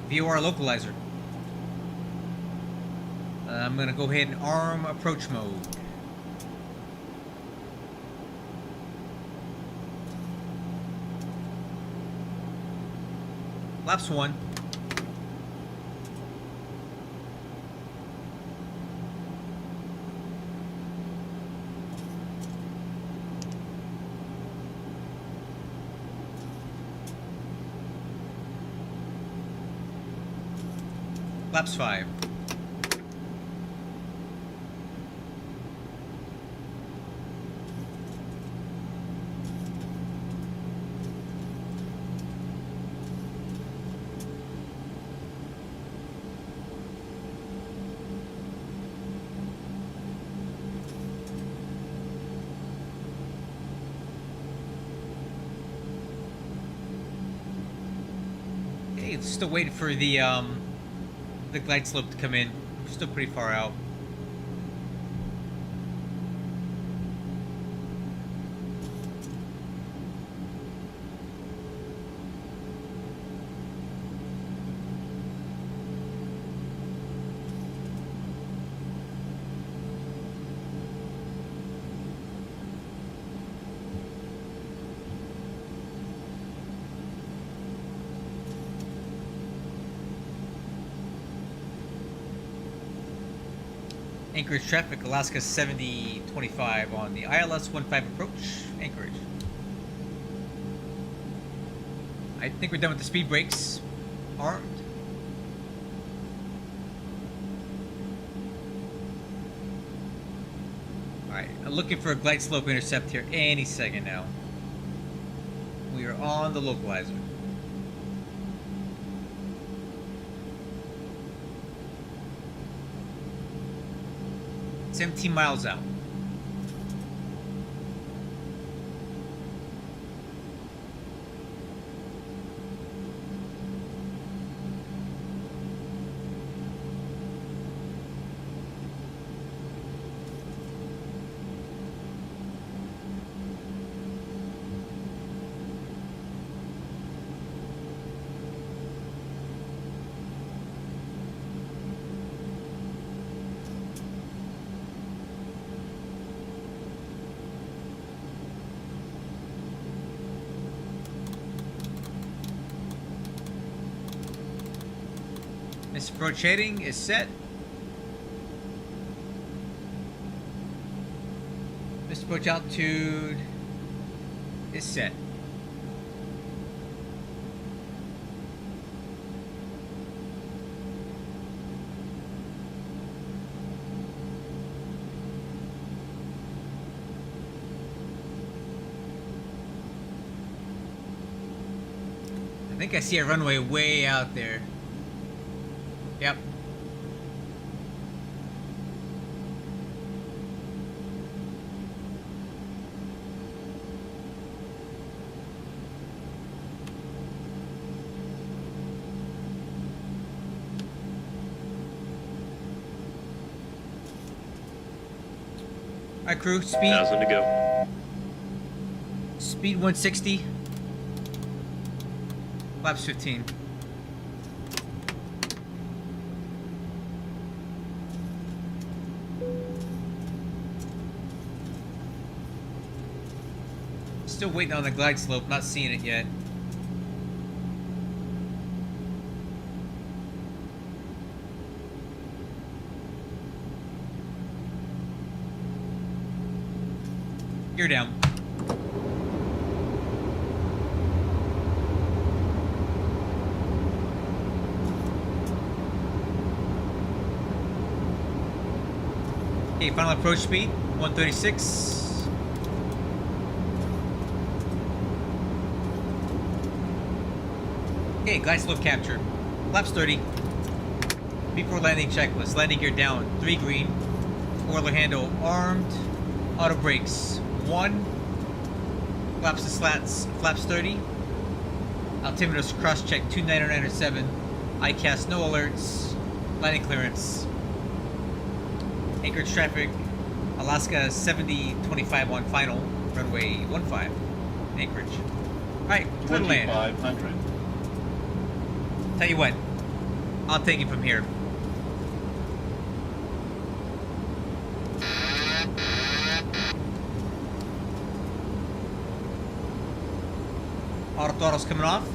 VOR localizer. I'm gonna go ahead and arm approach mode. Laps 1. Laps 5. Still waiting for the glide slope to come in. We're still pretty far out. Anchorage traffic, Alaska 7025 on the ILS 15 approach, Anchorage. I think we're done with the speed brakes. Armed. Alright, I'm looking for a glide slope intercept here any second now. We are on the localizer. 17 miles out. This approach heading is set. This approach altitude is set. I think I see a runway way out there. Yep. Alright, crew, speed. 1,000 to go. Speed 160. Flaps 15. Still waiting on the glide slope, not seeing it yet. Gear down. Okay, final approach speed, 136. Okay, glide slope capture. Flaps 30. Before landing checklist. Landing gear down, 3 green. Spoiler handle armed. Auto brakes, 1. Flaps to slats, flaps 30. Altimeter's cross check, 29907. ICAS, no alerts. Landing clearance. Anchorage traffic, Alaska 7025 on final, runway 15, Anchorage. Alright, clear to land. 2,500. Tell you what, I'll take it from here. Auto throttle's coming off.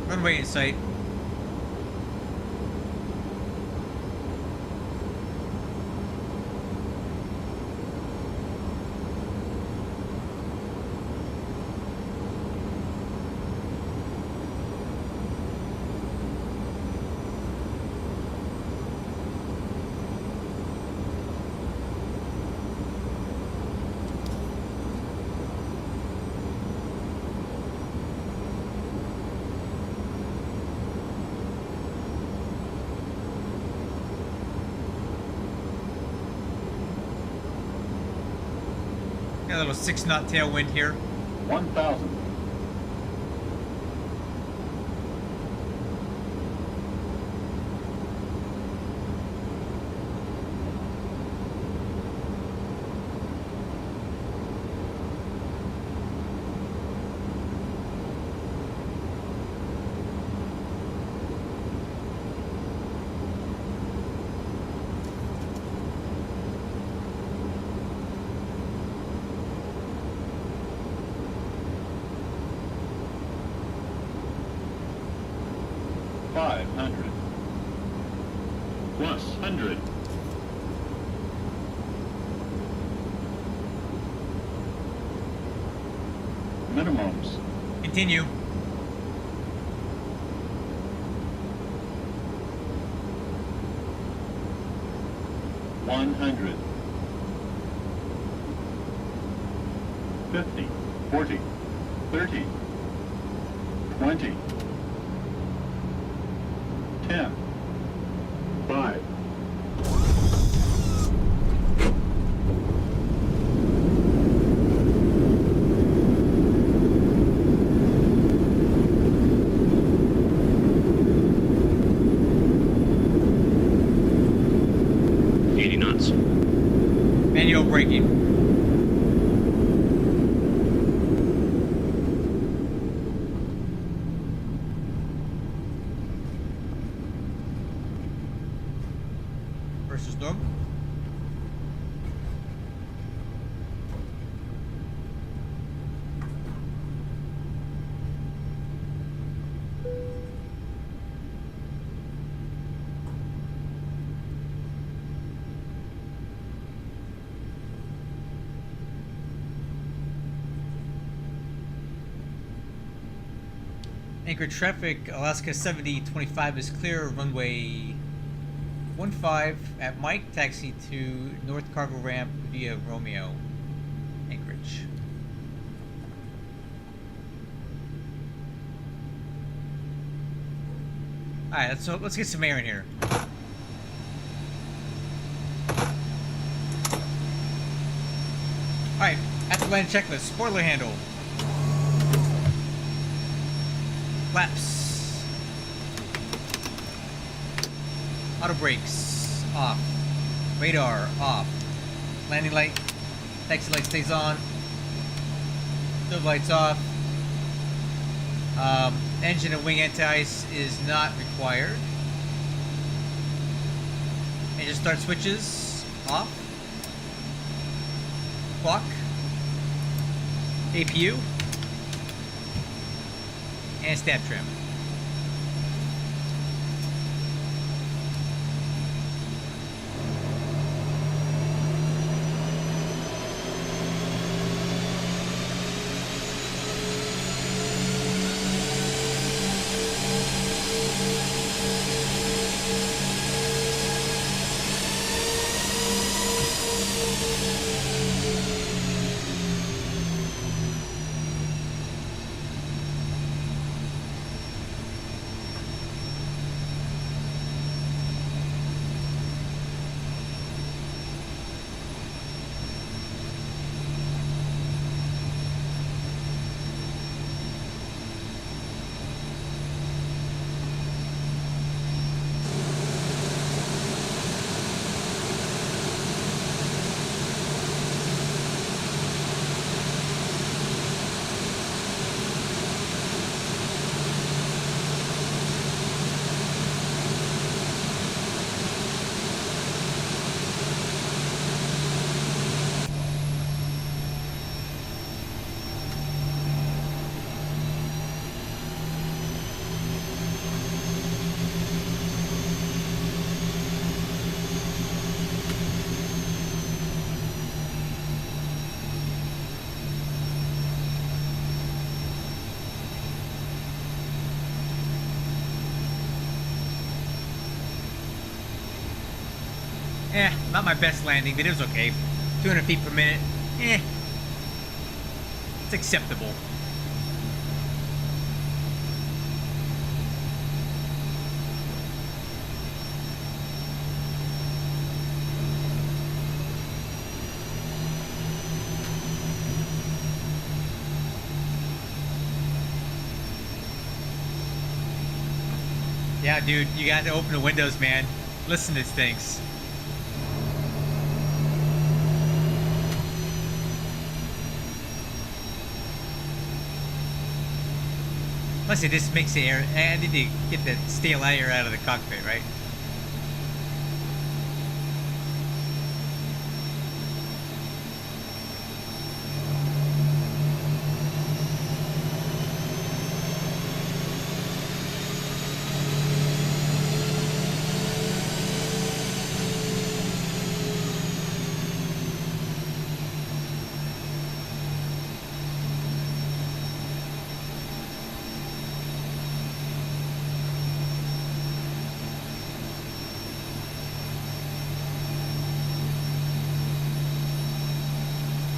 Runway in sight. Got a little 6-knot tailwind here. 1,000. Plus 100. Minimums. Continue. 100. 50, 40, 30, 20, 10, 5, 80 knots. Manual braking. Versus normal. Anchorage traffic, Alaska 7025 is clear, runway 15 at Mike, taxi to North Cargo Ramp via Romeo, Anchorage. Alright, let's get some air in here. Alright, after land checklist, spoiler handle. Flaps. Auto brakes off. Radar off. Landing light. Taxi light stays on. Stove lights off. Engine and wing anti-ice is not required. Engine start switches off. Clock. APU. And stab trim. Not my best landing, but it was okay. 200 feet per minute. It's acceptable. Yeah, dude, you got to open the windows, man. Listen to these things. Plus, it just makes the air. I need to get the stale air out of the cockpit, right?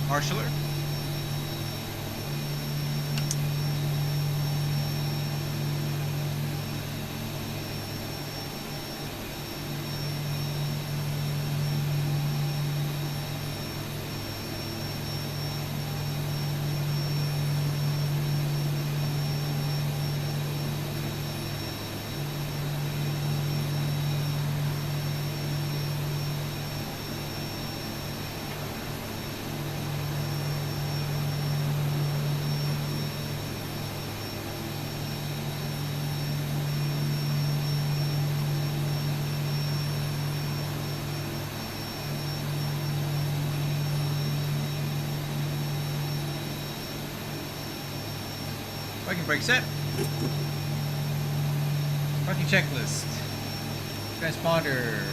Marshaller. Parking brake set. Parking checklist. Transponder.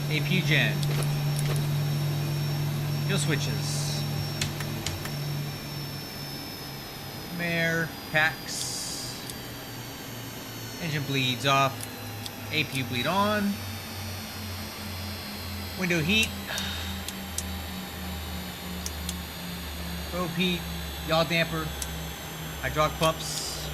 APU gen. Fuel switches. Mare. Packs. Engine bleeds off. APU bleed on. Window heat. Probe heat. Yaw damper. Hydraulic pumps.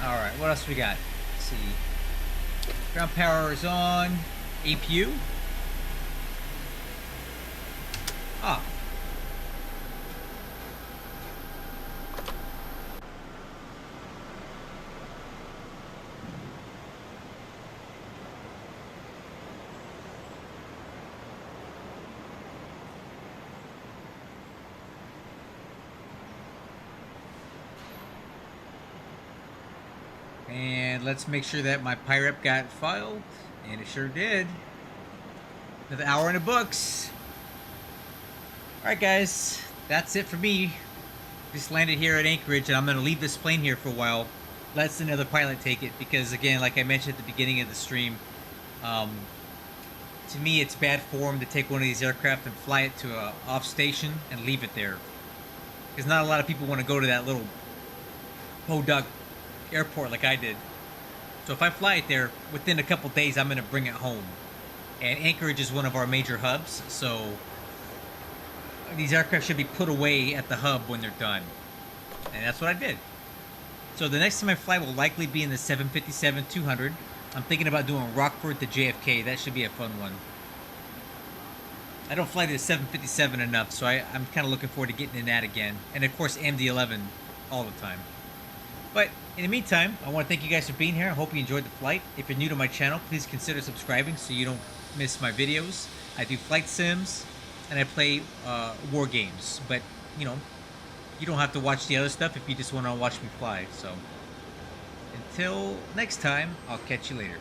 All right, what else we got? Let's see. Ground power is on. APU. Ah. And let's make sure that my PIREP got filed, and it sure did. Another hour in the books. Alright guys, that's it for me. Just landed here at Anchorage, and I'm going to leave this plane here for a while. Let another pilot take it, because again, like I mentioned at the beginning of the stream, to me it's bad form to take one of these aircraft and fly it to a off station and leave it there. Because not a lot of people want to go to that little podunk airport like I did. So if I fly it there, within a couple days I'm going to bring it home. And Anchorage is one of our major hubs, so these aircraft should be put away at the hub when they're done. And that's what I did. So the next time I fly will likely be in the 757-200. I'm thinking about doing Rockford to JFK. That should be a fun one. I don't fly the 757 enough, so I'm kind of looking forward to getting in that again. And of course MD-11 all the time. But in the meantime, I want to thank you guys for being here. I hope you enjoyed the flight. If you're new to my channel, please consider subscribing so you don't miss my videos. I do flight sims, and I play war games. But, you know, you don't have to watch the other stuff if you just want to watch me fly. So, until next time, I'll catch you later.